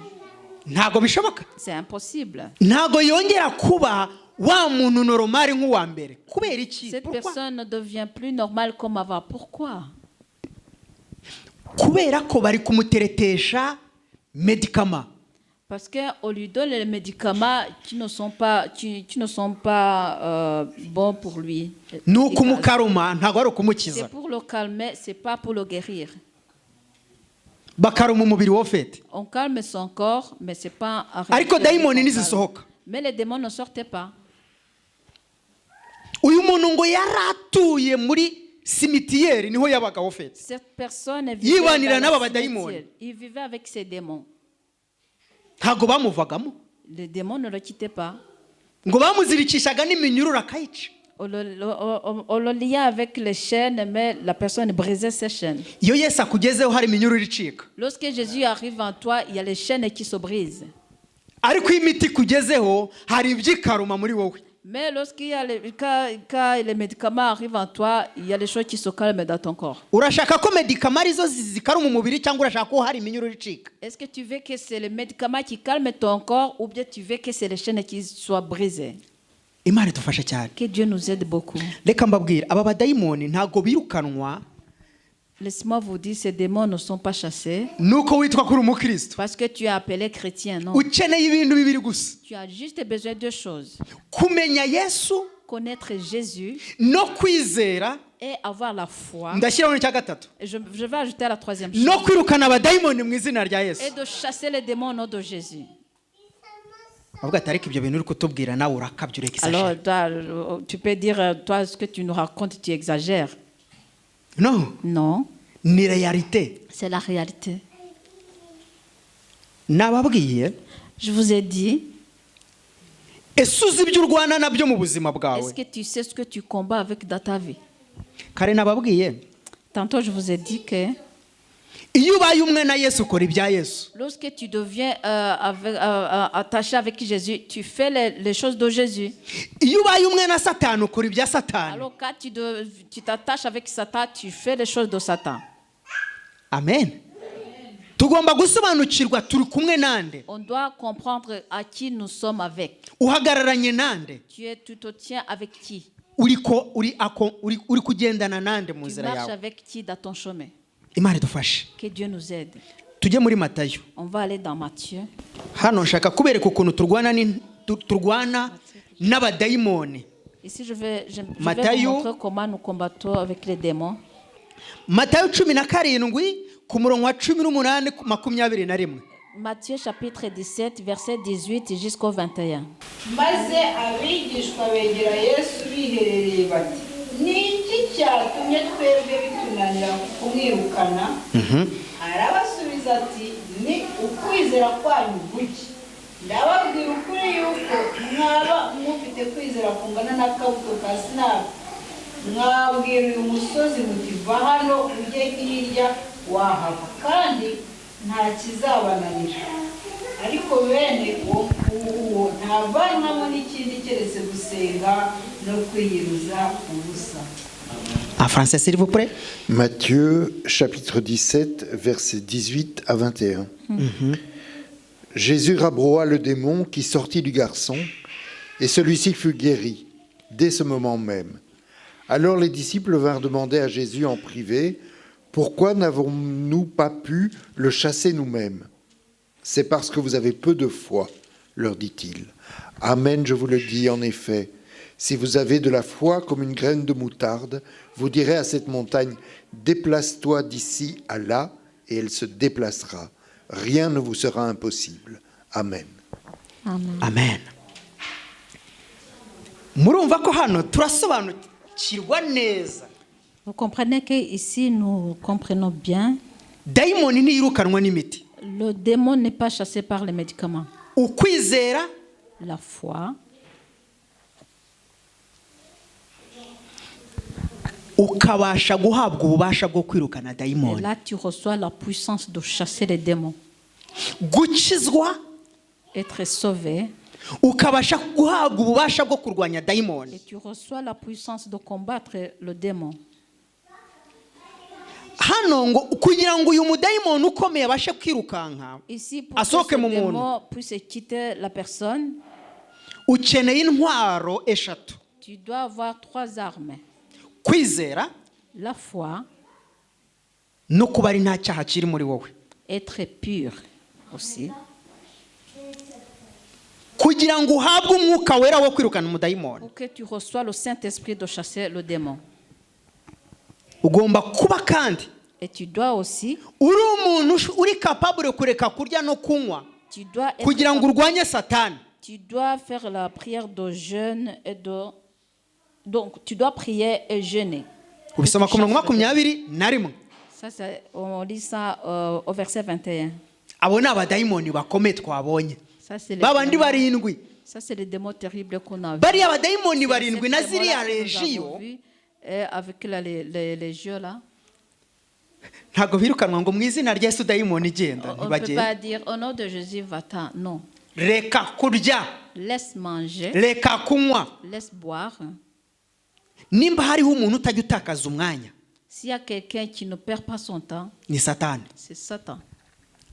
Speaker 1: Ntabwo bishoboka.
Speaker 2: C'est impossible.
Speaker 1: Ntabwo yongera kuba wa muntu normal nk'uwa mbere. Kubera iki?
Speaker 2: Cette
Speaker 1: Pourquoi?
Speaker 2: personne ne devient plus normale comme avant. Pourquoi?
Speaker 1: Kubera ko bari kumuteretesha medikama.
Speaker 2: Parce qu'on lui donne les médicaments qui ne sont pas, bons pour lui.
Speaker 1: Ni ukumukaruma, ntabwo ari ukumukiza.
Speaker 2: C'est pour le calmer, c'est pas pour le guérir.
Speaker 1: Bakaruma umubiri wofete.
Speaker 2: On calme son corps, mais c'est pas
Speaker 1: Ariko dayimoni nizisohoka.
Speaker 2: Mais les démons ne sortaient pas.
Speaker 1: Uyu muntu ngo yaratuye muri simitiyeri niho yabaga wofete.
Speaker 2: Cette personne vivait
Speaker 1: Yibanira
Speaker 2: dans
Speaker 1: n'aba
Speaker 2: la
Speaker 1: badayimoni.
Speaker 2: cimetière. Il vivait avec ces démons.
Speaker 1: Ntabwo bamuvagamo.
Speaker 2: Les démons ne le quittaient pas.
Speaker 1: Ngo bamuzirikishaga n'iminyururu akayica.
Speaker 2: On le liait avec les chaînes, mais la personne brisait ses chaînes.
Speaker 1: Iyo Yesu akugezeho hari iminyururu icika.
Speaker 2: Lorsque Jésus arrive en toi, il y a les chaînes qui se brisent.
Speaker 1: Ariko iyo imiti ikugezeho hari ibyikaruma muri wowe.
Speaker 2: Mais lorsqu'il y a quand les médicaments arrivent en toi, il y a les choses qui se calment dans ton corps.
Speaker 1: Urashaka ko medikama arizo zikaruma umubiri cyangwa urashaka ko hari iminyururu icika?
Speaker 2: Est-ce que tu veux que c'est les médicaments qui calment ton corps ou bien tu veux que c'est les chaînes qui soient brisées?
Speaker 1: Imana idufashe cyane.
Speaker 2: Que Dieu nous aide beaucoup.
Speaker 1: Reka mbabwire aba badayimoni ntabwo birukanwa
Speaker 2: Laisse-moi vous dire, ces démons ne sont pas chassés
Speaker 1: nuko witwa kuri umukristo.
Speaker 2: parce que tu es appelé chrétien, non.
Speaker 1: Ukeneye ibintu bibiri gusa:
Speaker 2: Tu as juste besoin de deux choses.
Speaker 1: kumenya Yesu
Speaker 2: Connaître Jésus
Speaker 1: no kwizera,
Speaker 2: et avoir la foi.
Speaker 1: ndashyiraho n'icya gatatu,
Speaker 2: Je vais ajouter la troisième chose.
Speaker 1: no kwirukana abadayimoni mu izina rya Yesu.
Speaker 2: Et de chasser les démons au nom de Jésus.
Speaker 1: Avuga ati ariko ibyo bintu uri kutubwira nawe urakabya ureka
Speaker 2: Alors,
Speaker 1: exagere.
Speaker 2: toi, tu peux dire, toi, ce que tu nous racontes, tu exagères.
Speaker 1: No,
Speaker 2: Non,
Speaker 1: ni realite.
Speaker 2: c'est la réalité.
Speaker 1: Nababwiye,
Speaker 2: Je vous ai dit,
Speaker 1: ese uzi ibyo urwana nabyo mu buzima bwawe?
Speaker 2: est-ce que tu sais ce que tu combats avec dans ta vie?
Speaker 1: Kare nababwiye,
Speaker 2: Tantôt, je vous ai dit que
Speaker 1: iyo ubaye umwe na Yesu ukora ibya Yesu.
Speaker 2: Lorsque tu deviens attaché avec Jésus, tu fais les choses de Jésus.
Speaker 1: Iyo ubaye umwe na Satani ukora ibya Satani.
Speaker 2: Alors quand tu t'attaches avec Satan, tu fais les choses de Satan.
Speaker 1: Amen. Tugomba gusobanukirwa turi kumwe nande.
Speaker 2: On doit comprendre à qui nous sommes avec.
Speaker 1: Uhagararanye nande.
Speaker 2: Tu te tiens avec qui?
Speaker 1: Uri kugendana nande mu
Speaker 2: Tu
Speaker 1: nzira
Speaker 2: marches
Speaker 1: yawe.
Speaker 2: avec qui dans ton chemin?
Speaker 1: Imana idufashe.
Speaker 2: Que Dieu nous aide.
Speaker 1: Tujye muri Matayo.
Speaker 2: On va aller dans Matthieu.
Speaker 1: Hano nshaka kubereka ukuntu turwana n'abadayimoni.
Speaker 2: Ici, je vais
Speaker 1: Matthieu,
Speaker 2: vous montrer comment nous combattons avec les démons.
Speaker 1: Matayo 17 ku murongo wa 18-21.
Speaker 2: Matthieu chapitre 17, verset 18 jusqu'au 21.
Speaker 3: maze abigishwa begera Yesu biherereye bati ni iki cyatumye twebwe bitunanira kumwirukana? Arabasubiza ati ni ukwizera kwanyu guke. Ndababwira ukuri yuko mwaba mufite kwizera kungana n'akabuto ka sinapi, mwabwira uyu musozi muti va hano ujye hirya wahava, kandi nta kizabananira. Ariko bene uwo ntavanamo n'ikindi keretse gusenga no kwiyiruza ubusa.
Speaker 1: En français, s'il vous plaît.
Speaker 4: Matthieu chapitre 17, versets 18 à 21. Jésus rabroua le démon qui sortit du garçon, et celui-ci fut guéri dès ce moment même. Alors les disciples vinrent demander à Jésus en privé, « Pourquoi n'avons-nous pas pu le chasser nous-mêmes ? C'est parce que vous avez peu de foi, leur dit-il. Amen, je vous le dis, en effet, si vous avez de la foi comme une graine de moutarde, vous direz à cette montagne, déplace-toi d'ici à là, et elle se déplacera. Rien ne vous sera impossible. Amen.
Speaker 2: Amen.
Speaker 1: Amen. Murumva ko hano turasobanukirwa neza.
Speaker 2: Vous comprenez qu'ici, nous comprenons bien.
Speaker 1: Dayimoni ntiyirukanwa n'imiti.
Speaker 2: Le démon n'est pas chassé par les médicaments.
Speaker 1: Ukwizera,
Speaker 2: La foi,
Speaker 1: ukabasha guhabwa ububasha bwo kwirukana
Speaker 2: et
Speaker 1: dayimoni.
Speaker 2: là, tu reçois la puissance de chasser les démons.
Speaker 1: Gukizwa,
Speaker 2: Être sauvé,
Speaker 1: ukabasha guhabwa ububasha bwo kurwanya
Speaker 2: et
Speaker 1: dayimoni.
Speaker 2: tu reçois la puissance de combattre le démon.
Speaker 1: Hano ngo kugira ngo uyu mudayimoni ukomeye abashe kwirukanka,
Speaker 2: Ici, pour que
Speaker 1: asohoke
Speaker 2: ce
Speaker 1: mu muntu,
Speaker 2: démon puisse quitter la personne,
Speaker 1: ukeneye intwaro eshatu.
Speaker 2: tu dois avoir 3 armes.
Speaker 1: Kwizera
Speaker 2: La foi,
Speaker 1: no kuba ari nta cyaha kiri muri wowe.
Speaker 2: être pur aussi.
Speaker 1: Kugira ngo uhabwe umwuka wera wo kwirukana umudayimoni,
Speaker 2: Pour que tu reçois le Saint-Esprit de chasser le démon.
Speaker 1: ugomba kuba kandi
Speaker 2: Et tu dois aussi,
Speaker 1: uri umuntu uri capable kureka kurya no kunywa
Speaker 2: tu dois être
Speaker 1: kugira ngo urwanye Satani.
Speaker 2: Tu dois faire la prière de jeûne et de... Donc, tu dois prier et jeûner.
Speaker 1: Ubisoma ku murongo 21.
Speaker 2: Ça, on lit ça au verset 21.
Speaker 1: Abo ni abadayimoni bakomeye twabonye.
Speaker 2: Ça, c'est les
Speaker 1: Babandi
Speaker 2: démons,
Speaker 1: barindwi.
Speaker 2: ça, c'est les démons terribles qu'on a vus.
Speaker 1: Bariya abadayimoni barindwi
Speaker 2: Ces
Speaker 1: na
Speaker 2: démons-là
Speaker 1: ziriya
Speaker 2: que nous
Speaker 1: regiyo
Speaker 2: avons vus, et avec les jeux là,
Speaker 1: ntago birukanwa ngo mu izina rya Yesu dayimoni igenda
Speaker 2: on ne peut
Speaker 1: ntibagenda.
Speaker 2: pas dire au nom de Jésus, va-t'en. Non.
Speaker 1: Reka kurya,
Speaker 2: Laisse manger,
Speaker 1: reka kunywa.
Speaker 2: laisse boire.
Speaker 1: Nimba hariho umuntu utajya utakaza umwanya,
Speaker 2: S'il y a quelqu'un qui ne perd pas son temps,
Speaker 1: ni Satani.
Speaker 2: c'est Satan.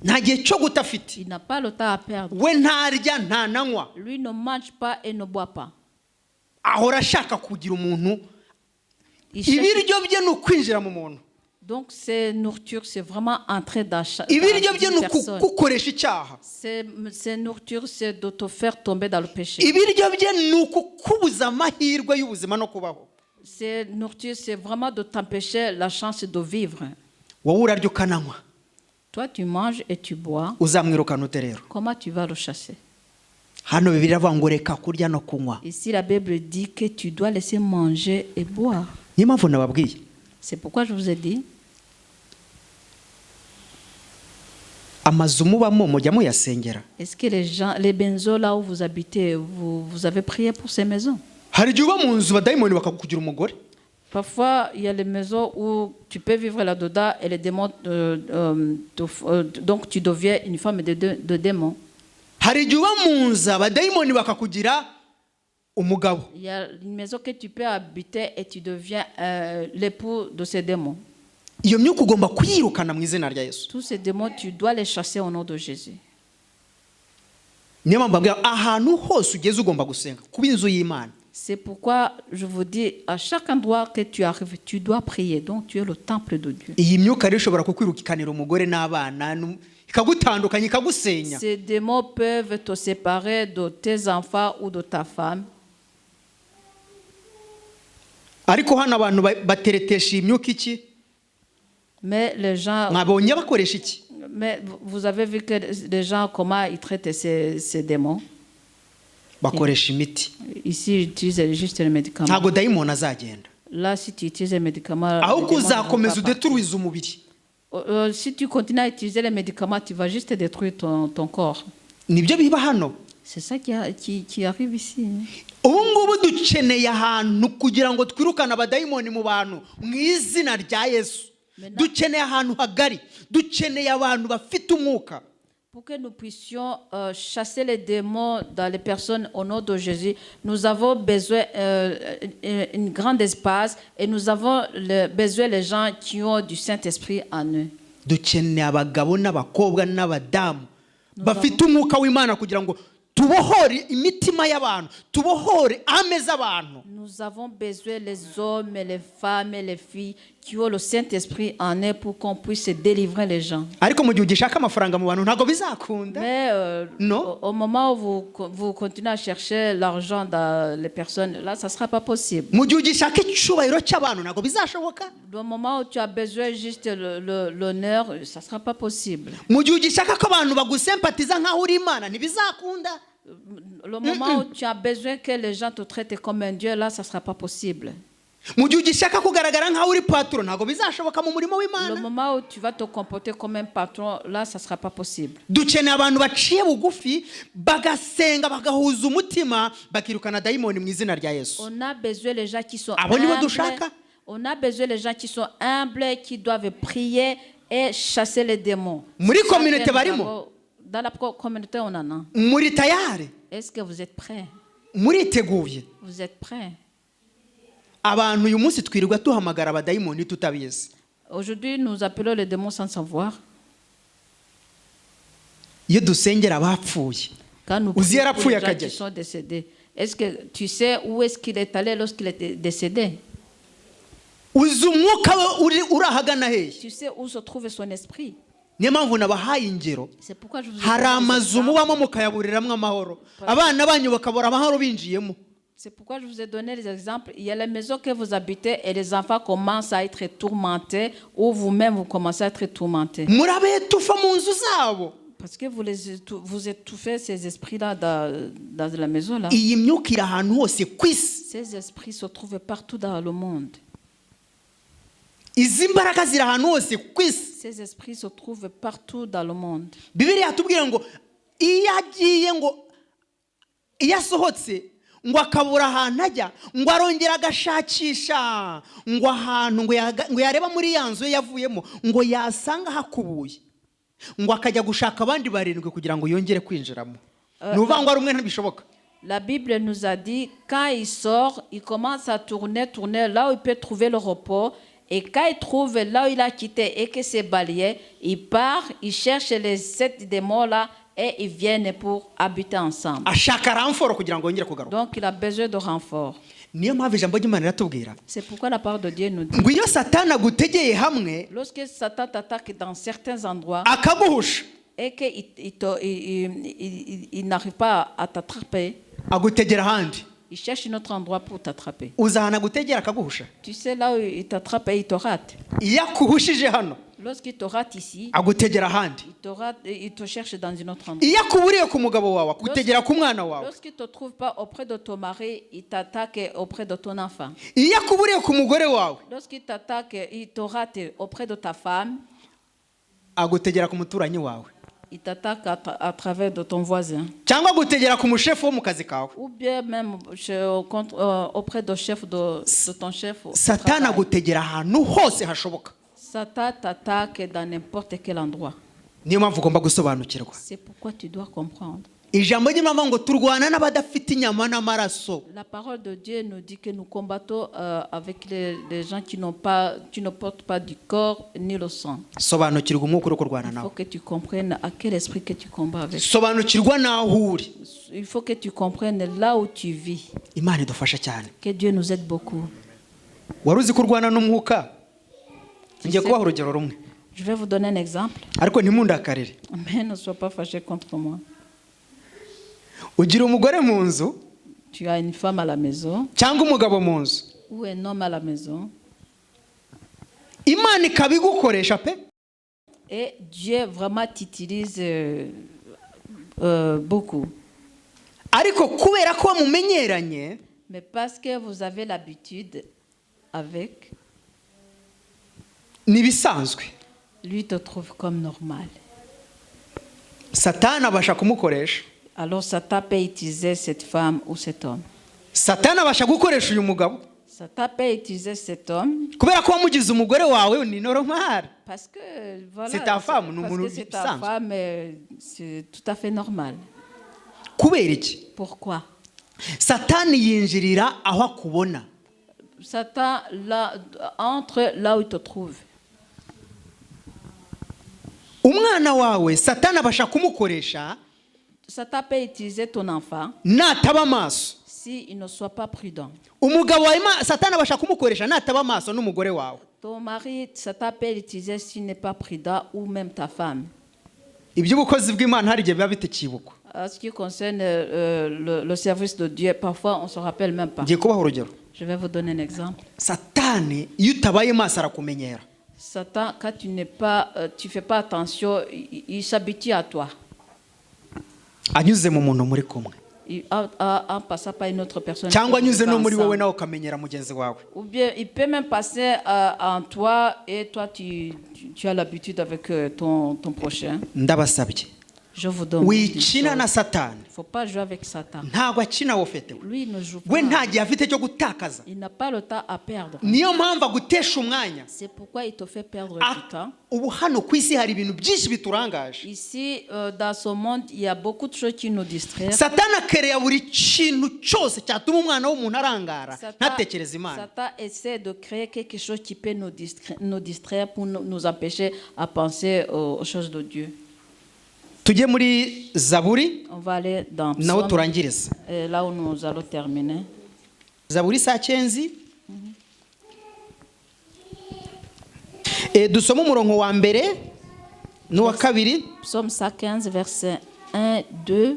Speaker 1: Nta gihe cyo guta afite.
Speaker 2: Il n'a pas le temps à perdre.
Speaker 1: We ntarya nta nanywa.
Speaker 2: Lui ne mange pas et ne boit pas.
Speaker 1: Ahora ashaka kugira umuntu.
Speaker 2: Il cherche-
Speaker 1: Ibiryo bye ni ukwinjira mu muntu.
Speaker 2: Donc, ces nourritures, c'est vraiment entrer dans
Speaker 1: Ibiryo bye ni
Speaker 2: une personne.
Speaker 1: ukugukoresha icyaha.
Speaker 2: Ces nourritures, c'est de te faire tomber dans le péché.
Speaker 1: Ibiryo bye ni ukukubuza amahirwe y'ubuzima no kubaho.
Speaker 2: Ces nourritures, c'est vraiment de t'empêcher la chance de vivre.
Speaker 1: Wowe urarya ukananywa.
Speaker 2: Toi, tu manges et tu bois.
Speaker 1: Uzamwirukana ute rero?
Speaker 2: Comment tu vas le chasser?
Speaker 1: Hano Bibiliya iravuga ngo reka kurya no kunywa.
Speaker 2: Ici, la Bible dit que tu dois laisser manger et boire.
Speaker 1: Niyo mpamvu nababwiye.
Speaker 2: C'est pourquoi je vous ai dit,
Speaker 1: Amazu mubamo mujya muyasengera.
Speaker 2: est-ce que les benzos là où vous habitez, vous avez prié pour ces maisons?
Speaker 1: Hari igihe uba mu nzu badayimoni bakakugira umugore.
Speaker 2: Parfois, il y a les maisons où tu peux vivre là-dedans et les démons, donc tu deviens une femme de démons.
Speaker 1: hari igihe uba mu nzu abadayimoni bakakugira umugabo.
Speaker 2: Il y a une maison que tu peux habiter et tu deviens l'époux de ces démons.
Speaker 1: Iyo myuka ugomba kuyirukana mu izina rya Yesu.
Speaker 2: Tous ces démons, tu dois les chasser au nom de Jésus.
Speaker 1: Niyo mpamvu mbabwira ahantu hose ugeze ugomba gusenga kuba inzu y'Imana.
Speaker 2: C'est pourquoi je vous dis, à chaque endroit que tu arrives, tu dois prier. Donc, tu es le temple de Dieu.
Speaker 1: Iyi myuka rero ishobora kukwirukikanira umugore n'abana ikagutandukanya ikagusenya.
Speaker 2: Ces démons peuvent te séparer de tes enfants ou de ta femme.
Speaker 1: Ariko hano abantu bateretesha iyi myuka iki?
Speaker 2: Mais les gens,
Speaker 1: Mwabonye bakoresha iki?
Speaker 2: mais vous avez vu que les gens, comment ils traitent ces démons.
Speaker 1: Bakoresha imiti.
Speaker 2: Ici, ils utilisent juste les médicaments.
Speaker 1: Ntago dayimoni azagenda.
Speaker 2: Là, si tu utilises les médicaments,
Speaker 1: Ahubwo
Speaker 2: les démons ne vont
Speaker 1: uzakomeza
Speaker 2: pas partir.
Speaker 1: udeturuiza umubiri.
Speaker 2: Si tu continues à utiliser les médicaments, tu vas juste détruire ton corps.
Speaker 1: Nibyo biba hano.
Speaker 2: C'est ça qui arrive ici.
Speaker 1: Ubu ngubu dukeneye ahantu kugira ngo twirukane abadayimoni mu bantu mu izina rya Yesu. Dukeneye ahantu hagari. Dukeneye abantu bafite umwuka.
Speaker 2: Pour que nous puissions chasser les démons dans les personnes au nom de Jésus, nous avons besoin d'un grand espace et nous avons besoin des gens qui ont du Saint-Esprit en eux.
Speaker 1: Dukeneye abagabo n'abakobwa n'abadamu bafite umwuka w'Imana kugira ngo tubohore imitima y'abantu, tubohore ameza abantu.
Speaker 2: Nous avons besoin les hommes, et les femmes et les filles qui ont le Saint-Esprit en eux pour qu'on puisse délivrer les gens.
Speaker 1: Ariko mu gihe ugishaka amafaranga mu bantu ntago bizakunda.
Speaker 2: Mais
Speaker 1: Non.
Speaker 2: au moment où vous continuez à chercher l'argent dans les personnes, là, ça ne sera pas possible.
Speaker 1: Mu gihe ugishaka icyubahiro cy'abantu ntago bizashoboka.
Speaker 2: Au moment où tu as besoin juste l'honneur, ça ne sera pas possible.
Speaker 1: Mu gihe ugishaka ko abantu bagusempatiza nkaho uri Imana ntibizakunda.
Speaker 2: Le moment où tu as besoin que les gens te traitent comme un Dieu, là, ça ne sera pas possible.
Speaker 1: Mu gihe ugishaka kugaragara nkaho uri patron ntago bizashoboka mu murimo
Speaker 2: Le
Speaker 1: w'Imana.
Speaker 2: moment où tu vas te comporter comme un patron, là, ça ne sera pas possible.
Speaker 1: Dukeneye abantu baciye bugufi bagasenga bagahuza umutima bakirukana dayimoni mu izina rya Yesu.
Speaker 2: On a besoin des gens qui sont
Speaker 1: Abo nibo
Speaker 2: humbles.
Speaker 1: dushaka.
Speaker 2: On a besoin des gens qui sont humbles, qui doivent prier et chasser les démons.
Speaker 1: Muri
Speaker 2: Ça,
Speaker 1: communauté
Speaker 2: nous
Speaker 1: barimo?
Speaker 2: avons- Dans la communauté, on en a.
Speaker 1: Muri tayari?
Speaker 2: Est-ce que vous êtes prêts?
Speaker 1: Muriteguye?
Speaker 2: Vous êtes prêts?
Speaker 1: Abantu uyu munsi twirirwa tuhamagara abadayimoni tutabizi.
Speaker 2: Aujourd'hui, nous appelons les démons sans savoir.
Speaker 1: Iyo dusengera abapfuye.
Speaker 2: Quand nous
Speaker 1: Uzi
Speaker 2: prions pour
Speaker 1: yarapfuye
Speaker 2: les gens
Speaker 1: akajya.
Speaker 2: qui sont décédés, est-ce que tu sais où est-ce qu'il est allé lorsqu'il était décédé?
Speaker 1: Uzi umwuka we uri ahagana hehe?
Speaker 2: Tu sais où se trouve son esprit?
Speaker 1: Niyo mpamvu nabahaye ingero.
Speaker 2: C'est pourquoi je vous ai
Speaker 1: Hari
Speaker 2: donné des
Speaker 1: amazu
Speaker 2: exemples.
Speaker 1: mubamo mukayaburiramwo amahoro. Abana banyu bakabura amahoro binjiyemo.
Speaker 2: C'est pourquoi je vous ai donné les exemples. Il y a les maisons que vous habitez et les enfants commencent à être tourmentés ou vous-même vous commencez à être tourmentés.
Speaker 1: Murabetufa mu nzu zabo.
Speaker 2: Parce que vous étouffez ces esprits-là dans la maison. Là.
Speaker 1: Iyi myuka iri ahantu hose ku isi.
Speaker 2: Ces esprits se trouvent partout dans le monde.
Speaker 1: Izi mbaraga ziri ahantu hose ku isi.
Speaker 2: Ces esprits se trouvent partout dans le monde.
Speaker 1: Bibiliya yatubwira ngo iyo agiye ngo iyo asohotse ngo akabura ahantu ajya ngo arongera agashakisha ngo ahantu ngo yareba muri ya nzu ye yavuyemo ngo yasanga hakubuye ngo akajya gushaka abandi barindwi kugira ngo yongere kwinjiramo. Ni uvuga ngo ari umwe ntibishoboka.
Speaker 2: La Bible nous a dit, quand il sort, il commence à tourner là où il peut trouver le repos. Et quand il trouve là où il a quitté et que c'est balayé, il part, il cherche les 7 démons-là et ils viennent pour habiter ensemble.
Speaker 1: Ashaka ramforo kugira ngo yongere kugaruka.
Speaker 2: Donc il a besoin de renfort.
Speaker 1: Niyo mpamvu ijambo ry'Imana riratubwira
Speaker 2: C'est pourquoi la parole de Dieu nous dit,
Speaker 1: ngo iyo Satani agutegeye hamwe
Speaker 2: lorsque Satan t'attaque dans certains endroits
Speaker 1: akaguhusha
Speaker 2: et qu'il n'arrive pas à t'attraper,
Speaker 1: agutegera ahandi.
Speaker 2: il cherche un autre endroit pour t'attraper.
Speaker 1: Uzahana agutegera akaguhusha.
Speaker 2: Tu sais, là où il t'attrape et il te rate.
Speaker 1: Iyo akuhushije hano
Speaker 2: Lorsqu'il te rate ici,
Speaker 1: agutegera ahandi.
Speaker 2: il te cherche dans un autre endroit.
Speaker 1: Iyo akuburiye ku mugabo wawe akutegera ku mwana wawe.
Speaker 2: Lorsqu'il ne te trouve pas auprès de ton mari, il t'attaque auprès de ton enfant.
Speaker 1: Iyo akuburiye ku mugore wawe
Speaker 2: Lorsqu'il t'attaque, il te rate auprès de ta femme,
Speaker 1: agutegera ku muturanyi wawe.
Speaker 2: Il t'attaque à travers de ton voisin.
Speaker 1: cyangwa gutegera ku mushefu wo mu kazi kawe.
Speaker 2: Ou bien même auprès du chef de ton chef. au
Speaker 1: Satani
Speaker 2: travail.
Speaker 1: agutegera ahantu hose hashoboka.
Speaker 2: Satan t'attaque dans n'importe quel endroit.
Speaker 1: Niyo mpamvu ugomba gusobanukirwa.
Speaker 2: C'est pourquoi tu dois comprendre.
Speaker 1: Ijambo ry'Imana ngo turwana n'abadafite inyama n'amaraso.
Speaker 2: La parole de Dieu nous dit que nous combattons avec les gens qui ne portent pas du corps ni le sang.
Speaker 1: Sobanukirwa umwuka uri kurwana
Speaker 2: Il faut
Speaker 1: nawe.
Speaker 2: que tu comprennes à quel esprit que tu combats avec.
Speaker 1: Sobanukirwa n'aho uri.
Speaker 2: Il faut que tu comprennes là où tu vis.
Speaker 1: Imana idufasha cyane.
Speaker 2: Que Dieu nous aide beaucoup.
Speaker 1: Wari uzi kurwana n'umwuka? Ngiye kubaha urugero rumwe.
Speaker 2: Je vais vous donner un exemple.
Speaker 1: Ariko ntimundakarire.
Speaker 2: Mais ne sois pas fâché contre moi.
Speaker 1: Ugira umugore mu nzu
Speaker 2: Tu as une femme à la maison
Speaker 1: cyangwa umugabo mu nzu.
Speaker 2: ou un homme à la maison.
Speaker 1: Imana ikabigukoresha pe.
Speaker 2: Et Dieu vraiment t'utilise beaucoup.
Speaker 1: Ariko kubera ko mumenyeranye,
Speaker 2: Mais parce que vous avez l'habitude avec,
Speaker 1: nibisanzwe.
Speaker 2: lui te trouve comme normal.
Speaker 1: Satani abasha kumukoresha.
Speaker 2: Alors Satan peut utiliser cette femme ou cet homme.
Speaker 1: Satani abasha gukoresha uyu mugabo.
Speaker 2: Satan peut utiliser cet homme
Speaker 1: Kubera ko wamugize umugore wawe ni normal.
Speaker 2: parce que voilà.
Speaker 1: C'est ta femme, nous,
Speaker 2: parce
Speaker 1: nous,
Speaker 2: que c'est ta
Speaker 1: bisanzwe.
Speaker 2: femme, c'est tout à fait normal.
Speaker 1: Kubera iki?
Speaker 2: Pourquoi?
Speaker 1: Satani yinjirira aho akubona.
Speaker 2: Satan entre là où il te trouve.
Speaker 1: Umwana wawe Satani abasha kumukoresha
Speaker 2: Satan peut utiliser ton enfant
Speaker 1: nataba amaso.
Speaker 2: si il ne soit pas prudent.
Speaker 1: Umugabo wawe Satani abasha kumukoresha nataba amaso n'umugore wawe.
Speaker 2: Ton mari, Satan peut l'utiliser s'il n'est pas prudent ou même ta femme.
Speaker 1: Iby'ubukozi bw'Imana hari igihe biba bitakibukwa.
Speaker 2: En ce qui concerne le service de Dieu, parfois on ne se rappelle même pas.
Speaker 1: Ngiye kubaha urugero.
Speaker 2: Je vais vous donner un exemple.
Speaker 1: Satani iyo utabaye maso arakumenyera.
Speaker 2: Satan, quand tu fais pas attention, il s'habitue à toi.
Speaker 1: Anyuze mu muntu muri kumwe.
Speaker 2: En passant par une autre personne.
Speaker 1: Cyangwa anyuze no muri wowe
Speaker 2: Ensemble.
Speaker 1: nawe ukamenyera mugenzi wawe.
Speaker 2: Ou bien il peut même passer en toi et toi tu as l'habitude avec ton prochain.
Speaker 1: Ndabasabye.
Speaker 2: Je vous donne.
Speaker 1: Wikina na Satani.
Speaker 2: Il ne faut pas jouer avec Satan.
Speaker 1: Ntabwo akina wowe ufite.
Speaker 2: Lui il ne joue
Speaker 1: We
Speaker 2: pas.
Speaker 1: nta gihe afite cyo gutakaza.
Speaker 2: Il n'a pas le temps à perdre.
Speaker 1: Niyo mpamvu agutesha umwanya.
Speaker 2: C'est pourquoi il te fait perdre du temps.
Speaker 1: Ubu hano ku isi hari ibintu byinshi biturangaje.
Speaker 2: Ici, dans ce monde, il y a beaucoup de choses qui nous distraient.
Speaker 1: Satani akereya buri kintu cyose cyatuma umwana w'umuntu arangara ntatekereza Imana.
Speaker 2: Satan essaie de créer quelque chose qui peut nous distraire pour nous empêcher à penser aux choses de Dieu.
Speaker 1: Tujye muri Zaburi
Speaker 2: On va aller dans
Speaker 1: naho
Speaker 2: Psaume,
Speaker 1: turangiriza.
Speaker 2: là où nous allons terminer.
Speaker 1: Zaburi saa cyenda. Dusoma umurongo wa mbere n'uwa kabiri.
Speaker 2: Psaume 115, versets 1, 2.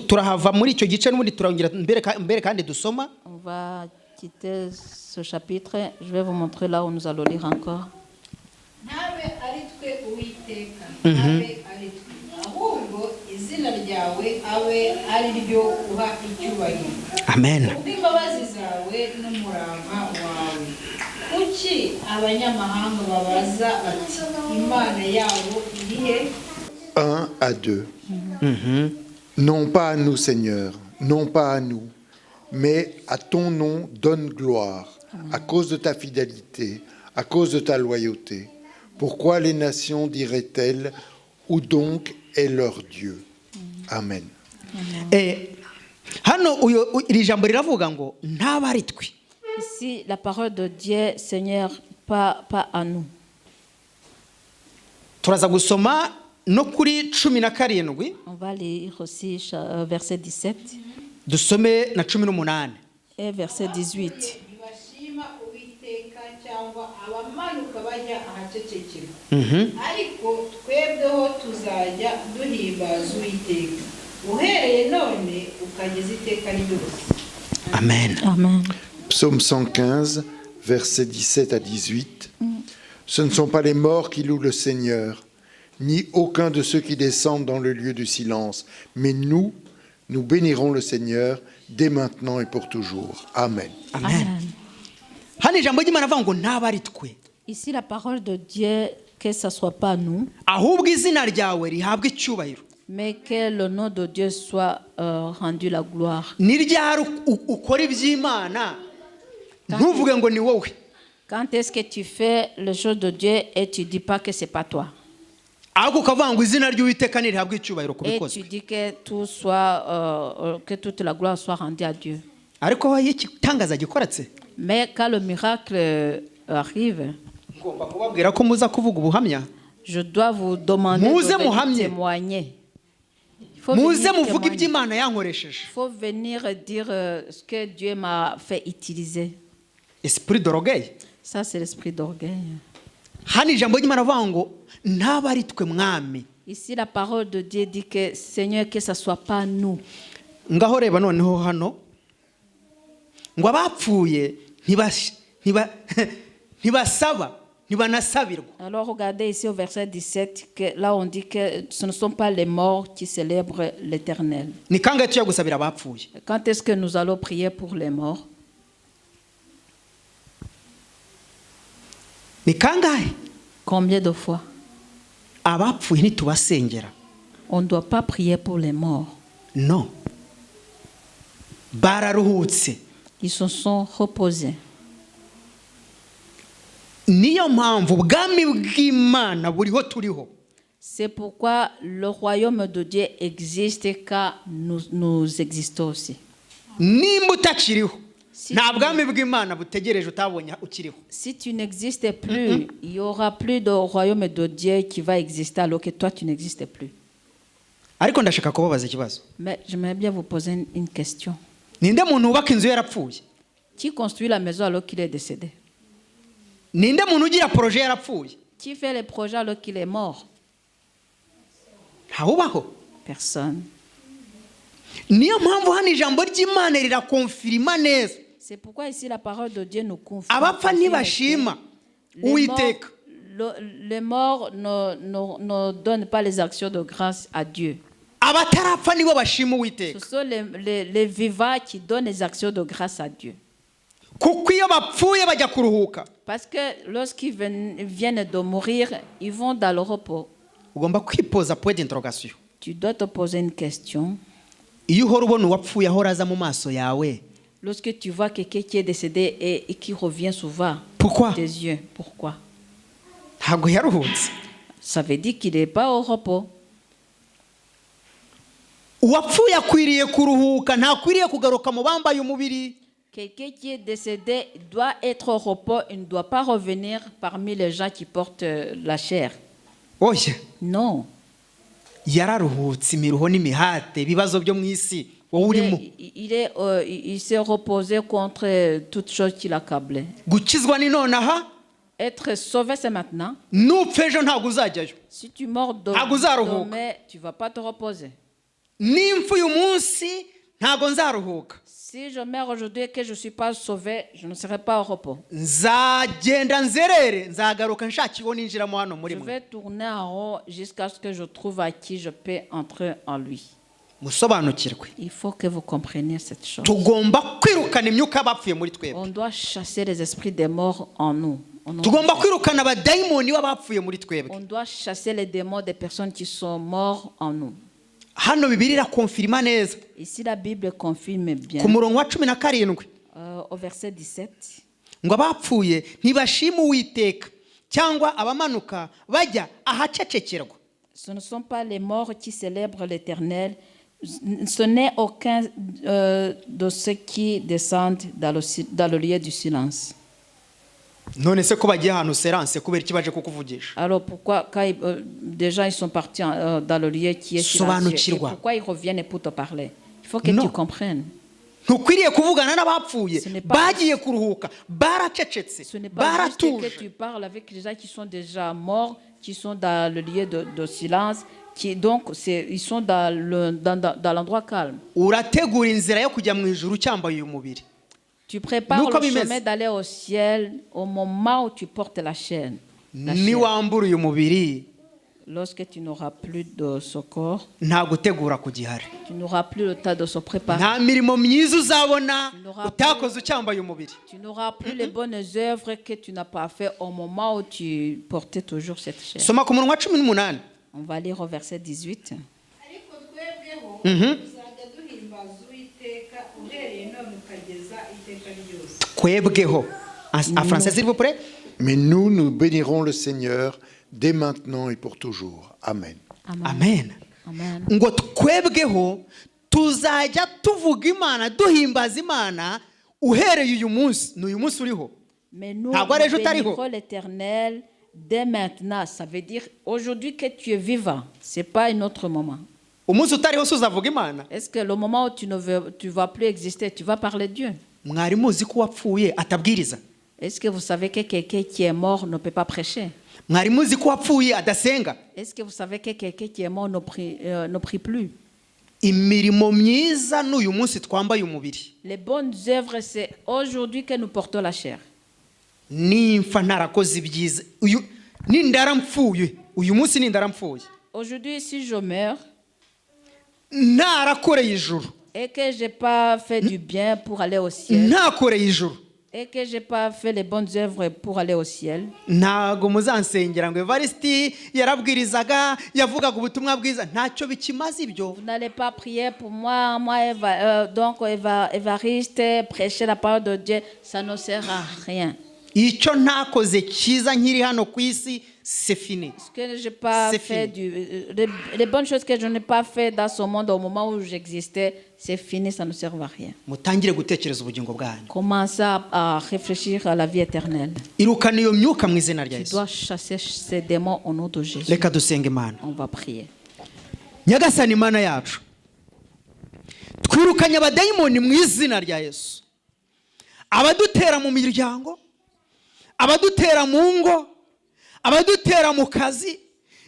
Speaker 1: Turahava muri icyo gice n'ubundi turongera mbere kandi dusoma.
Speaker 2: On va quitter ce chapitre. Je vais vous montrer là où nous allons lire encore.
Speaker 3: ntabe ari twe uwiteka ntabe ari twe ahubwo izina ryawe abe ari ryo uha icyubahiro.
Speaker 1: Amen.
Speaker 3: Kubw'imbabazi zawe n'umurava wawe kuki abanyamahanga babaza bati imana yabo irihe?
Speaker 4: 1 à 2. Non pas à nous, Seigneur, non pas à nous, mais à ton nom donne gloire, à cause de ta fidélité, à cause de ta loyauté. Pourquoi les nations diraient-elles, où donc est leur Dieu? Amen.
Speaker 1: Hano iri jambo riravuga ngo ntaba ari twe.
Speaker 2: Ici, la parole de Dieu, Seigneur, pas à nous.
Speaker 1: Turaza gusoma no kuri 17.
Speaker 2: On va lire aussi verset 17
Speaker 1: Dusome na 18.
Speaker 2: et verset 18.
Speaker 3: ntibashima uwiteka cyangwa abamanuka bajya ahacecekerwa ariko twebweho tuzajya duhimbaza uwiteka uhereye none ukageza iteka ryose.
Speaker 1: Amen.
Speaker 2: Amen.
Speaker 4: Psaume 115, versets 17 à 18. Ce ne sont pas les morts qui louent le Seigneur, ni aucun de ceux qui descendent dans le lieu du silence, mais nous bénirons le Seigneur dès maintenant et pour toujours. Amen.
Speaker 1: Amen. Hano ijambo ry'Imana avuga ngo ntaba ari twe.
Speaker 2: Ici, la parole de Dieu, que ça ne soit pas nous,
Speaker 1: ahubwo izina ryawe rihabwe icyubahiro.
Speaker 2: mais que le nom de Dieu soit rendu la gloire.
Speaker 1: Ni ryari ukora iby'Imana ntuvuge ngo ni wowe.
Speaker 2: Quand est-ce que tu fais les choses de Dieu et tu ne dis pas que ce n'est pas toi?
Speaker 1: ahubwo ukavuga ngo izina ry'Uwiteka nirihabwe icyubahiro ku
Speaker 2: Et
Speaker 1: bikozwe.
Speaker 2: tu dis que tout soit, que toute la gloire soit rendue à Dieu.
Speaker 1: ariko aho igitangaza gikoretse,
Speaker 2: Mais quand le miracle arrive,
Speaker 1: ngomba kubabwira ko muza kuvuga ubuhamya,
Speaker 2: je dois vous demander
Speaker 1: Muze
Speaker 2: de venir
Speaker 1: muhamye.
Speaker 2: témoigner. Il faut
Speaker 1: muze
Speaker 2: venir
Speaker 1: muvuge
Speaker 2: témoigner.
Speaker 1: iby'Imana yankoresheje.
Speaker 2: Il faut venir dire ce que Dieu m'a fait utiliser.
Speaker 1: Esprit d'orgueil.
Speaker 2: Ça, c'est l'esprit d'orgueil.
Speaker 1: hano ijambo ry'Imana avuga ngo ntaba ari twe mwami.
Speaker 2: Ici, la parole de Dieu dit que Seigneur, que ce ne soit pas nous.
Speaker 1: ngaho reba noneho hano ngo abapfuye ntibasaba ntibanasabirwa.
Speaker 2: Alors, regardez ici au verset 17, que là, on dit que ce ne sont pas les morts qui célèbrent l'Éternel.
Speaker 1: ni kangahe tujya gusabira abapfuye?
Speaker 2: Quand est-ce que nous allons prier pour les morts?
Speaker 1: ni kangahe
Speaker 2: Combien de fois?
Speaker 1: abapfuye ntitubasengera?
Speaker 2: On ne doit pas prier pour les morts.
Speaker 1: no, bararuhutse.
Speaker 2: Ils se sont reposés.
Speaker 1: niyo mpamvu ubwami bw'Imana buriho turiho.
Speaker 2: C'est pourquoi le royaume de Dieu existe car nous existons aussi.
Speaker 1: nimba utakiriho
Speaker 2: Si
Speaker 1: nta
Speaker 2: tu-
Speaker 1: bwami bw'Imana butegereje utabonye ukiriho.
Speaker 2: Si tu n'existais plus, il n'y aura plus de royaume de Dieu qui va exister alors que toi, tu n'existais plus.
Speaker 1: ariko ndashaka kubabaza ikibazo.
Speaker 2: Mais j'aimerais bien vous poser une question.
Speaker 1: ninde muntu wubaka inzu yarapfuye?
Speaker 2: Qui construit la maison alors qu'il est décédé?
Speaker 1: ninde muntu ugira projet yarapfuye?
Speaker 2: Qui fait les projets alors qu'il est mort?
Speaker 1: ntawubaho.
Speaker 2: Personne.
Speaker 1: niyo mpamvu hano ijambo ry'Imana rirakonfirima neza.
Speaker 2: C'est pourquoi ici la parole de Dieu nous confirme.
Speaker 1: abapfa ntibashima Uwiteka.
Speaker 2: Les morts ne donnent pas les actions de grâce à Dieu.
Speaker 1: abatarapfa nibo bashima
Speaker 2: Ce
Speaker 1: Uwiteka.
Speaker 2: sont les vivants qui donnent les actions de grâce à Dieu.
Speaker 1: kuko iyo bapfuye bajya kuruhuka.
Speaker 2: Parce que lorsqu'ils viennent de mourir, ils vont dans le repos.
Speaker 1: ugomba kwipoza point d'interrogation.
Speaker 2: Tu dois te poser une question.
Speaker 1: iyo uhora ubona uwapfuye ahora aza mu maso yawe,
Speaker 2: Lorsque tu vois quelqu'un qui est décédé et qui revient souvent
Speaker 1: pourquoi?
Speaker 2: tes yeux, pourquoi?
Speaker 1: ntabwo yaruhutse.
Speaker 2: Ça veut dire qu'il n'est pas au repos.
Speaker 1: uwapfuye akwiriye kuruhuka, ntakwiriye kugaruka mu bambaye umubiri.
Speaker 2: Quelqu'un qui est décédé doit être au repos, il ne doit pas revenir parmi les gens qui portent la chair.
Speaker 1: oya,
Speaker 2: Non.
Speaker 1: yararuhutse imiruho n'imihate ibibazo byo mu isi wowe urimo.
Speaker 2: Il s'est reposé contre toute chose qui l'accablait.
Speaker 1: gukizwa ni nonaha,
Speaker 2: Être sauvé, c'est maintenant.
Speaker 1: nupfa ejo ntabwo uzajyayo.
Speaker 2: Si tu mords
Speaker 1: Ntabwo uzaruhuka.
Speaker 2: demain, tu ne vas pas te reposer.
Speaker 1: nimpfa uyu munsi ntabwo nzaruhuka.
Speaker 2: Si je meurs aujourd'hui et que je ne suis pas sauvé, je ne serai pas au repos.
Speaker 1: nzagenda nzerere, nzagaruka nshaka iwo ninjiramo hano muri
Speaker 2: Je
Speaker 1: mwe.
Speaker 2: vais tourner en rond jusqu'à ce que je trouve à qui je peux entrer en lui.
Speaker 1: musobanukirwe,
Speaker 2: Il faut que vous compreniez cette chose.
Speaker 1: tugomba kwirukana imyuka y'abapfuye muri twebwe.
Speaker 2: On doit chasser les esprits des morts en nous.
Speaker 1: tugomba kwirukana abadayimoni b'abapfuye muri twebwe.
Speaker 2: On doit chasser les démons des personnes qui sont mortes en nous.
Speaker 1: hano Bibiliya irakonfirima neza
Speaker 2: Ici, la Bible confirme bien.
Speaker 1: ku murongo wa 17
Speaker 2: Au verset 17.
Speaker 1: ngo abapfuye ntibashima Uwiteka cyangwa abamanuka bajya ahacecekerwa.
Speaker 2: Ce ne sont pas les morts qui célèbrent l'Éternel. Ce n'est aucun de ceux qui descendent dans le lieu du silence.
Speaker 1: none se ko bagiye ahantu serance kubera iki baje kukuvugisha?
Speaker 2: Alors pourquoi, quand des gens ils sont partis dans le lieu qui est silencieux, et pourquoi ils reviennent pour te parler? Il faut que
Speaker 1: Non.
Speaker 2: tu comprennes.
Speaker 1: ntukwiriye kuvugana n'abapfuye,
Speaker 2: Ce n'est pas-
Speaker 1: bagiye kuruhuka, baracecetse,
Speaker 2: Ce n'est pas juste que
Speaker 1: baratuje.
Speaker 2: tu parles avec les gens qui sont déjà morts, qui sont dans le lieu de silence, ils sont dans l'endroit calme.
Speaker 1: urategura inzira yo kujya mu ijuru cyambaye uyu mubiri.
Speaker 2: Tu prépares
Speaker 1: Nuko
Speaker 2: le
Speaker 1: bimeze.
Speaker 2: chemin d'aller au ciel au moment où tu portes la chaîne. La chair.
Speaker 1: niwambura uyu mubiri
Speaker 2: Lorsque tu n'auras plus de ce corps,
Speaker 1: nta gutegura kugihari,
Speaker 2: tu n'auras plus le temps de se préparer.
Speaker 1: nta mirimo myiza uzabona
Speaker 2: Tu n'auras
Speaker 1: utakoze ucyambaye umubiri.
Speaker 2: Tu n'auras plus les bonnes œuvres que tu n'as pas fait au moment où tu portais toujours cette chair.
Speaker 1: Soma ku munwa 18.
Speaker 2: On va lire au verset 18.
Speaker 3: ariko twebweho tuzajya duhimbaza uwiteka uhereye none ukageza iteka ryose.
Speaker 1: Kwebweho. En français, s'il vous plaît.
Speaker 4: Mais nous, nous bénirons le Seigneur dès maintenant et pour toujours. Amen.
Speaker 1: Amen.
Speaker 2: Amen.
Speaker 1: Ngo twebweho tuzajya tuvuga Imana, duhimbaza Imana uhereye uyu munsi. N'uyu munsi uriho.
Speaker 2: Mais nous
Speaker 1: Ntabwo ari ejo utariho.
Speaker 2: bénirons l'Éternel dès maintenant. Ça veut dire aujourd'hui que tu es vivant. C'est pas un autre moment.
Speaker 1: Umunsi utariho se uzavuga Imana.
Speaker 2: Est-ce que le moment où tu vas plus exister, tu vas parler de Dieu?
Speaker 1: Mwari muzi ko wapfuye atabwiriza?
Speaker 2: Est-ce que vous savez que quelqu'un qui est mort ne peut pas prêcher?
Speaker 1: Mwari muzi ko wapfuye adasenga?
Speaker 2: Est-ce que vous savez que quelqu'un qui est mort ne prie plus?
Speaker 1: Imirimo myiza n'uyu munsi twambaye umubiri.
Speaker 2: Les bonnes œuvres, c'est aujourd'hui que nous portons la chair.
Speaker 1: Nimfa ntarakoze ibyiza. Nindara mpfuye. Uyu munsi nindara mpfuye.
Speaker 2: Aujourd'hui, si je meurs
Speaker 1: ntarakoreye ijuru,
Speaker 2: et que je n'ai pas fait du bien pour aller au ciel,
Speaker 1: ntakoreye ijuru,
Speaker 2: et que je n'ai pas fait les bonnes œuvres pour aller au ciel,
Speaker 1: ntago muzansengera ngo Evariste yarabwirizaga yavugaga ubutumwa bwiza. Ntacyo bikimaze ibyo.
Speaker 2: vous n'allez pas prier pour moi, donc Évariste, prêcher la parole de Dieu, ça ne sert à rien.
Speaker 1: Icyo ntakoze cyiza nkiri hano ku isi, c'est fini.
Speaker 2: Ce que j'ai pas
Speaker 1: C'est
Speaker 2: fait,
Speaker 1: fini.
Speaker 2: les bonnes choses que je n'ai pas fait dans ce monde au moment où j'existais, c'est fini, ça ne sert à rien.
Speaker 1: Mutangire gutekereza ubugingo bwanyu.
Speaker 2: Commence à réfléchir à la vie éternelle.
Speaker 1: Irukana iyo myuka mu izina rya
Speaker 2: Tu
Speaker 1: Yesu.
Speaker 2: dois chasser ces démons au nom de Jésus.
Speaker 1: Reka dusenge Imana.
Speaker 2: On va prier.
Speaker 1: Nyagasani Imana yacu, twirukanye abadayimoni mu izina rya Yesu. Abadutera mu miryango, abadutera mu ngo, abadutera mu kazi,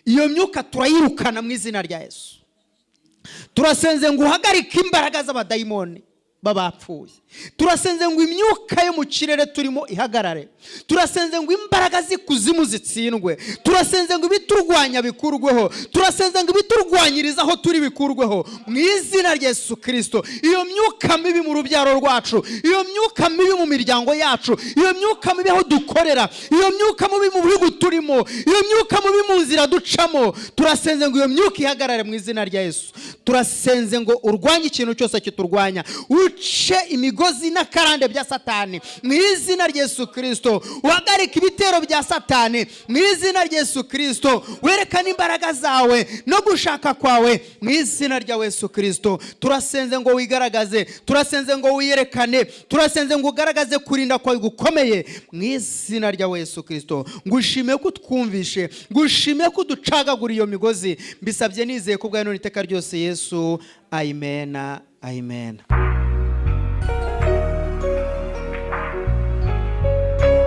Speaker 1: iyo myuka turayirukana mu izina rya Yesu. Turasenze ngo uhagarike imbaraga z'abadayimoni babapfuye. Turasenze ngo imyuka yo mu kirere turimo ihagarare. Turasenze ngo imbaraga z'ikuzimu zitsindwe. Turasenze ngo ibiturwanya bikurweho. Turasenze ngo ibiturwanyiriza aho turi bikurweho mu izina rya Yesu Kristo. Iyo myuka mibi mu rubyaro rwacu, iyo myuka mibi mu miryango yacu, iyo myuka mibi aho dukorera, iyo myuka mibi mu bihugu turimo, iyo myuka mibi mu nzira ducamo, turasenze ngo iyo myuka ihagarare mu izina rya Yesu. Turasenze ngo urwanye ikintu cyose kiturwanya, uce imigozi n'akarande bya Satani mu izina rya Yesu Kristo. Uhagarike ibitero bya Satani mu izina rya Yesu Kristo. Werekane imbaraga zawe no gushaka kwawe mu izina rya Yesu Kristo. Turasenze ngo wigaragaze, turasenze ngo wiyerekane, turasenze ngo ugaragaze kurinda kwawe gukomeye mu izina rya Yesu Kristo. Ngushime ko twumvishe, ngushime ko ducagagura iyo migozi. Mbisabye nizeye ko bwa none iteka ryose Yesu. Amen. Amen.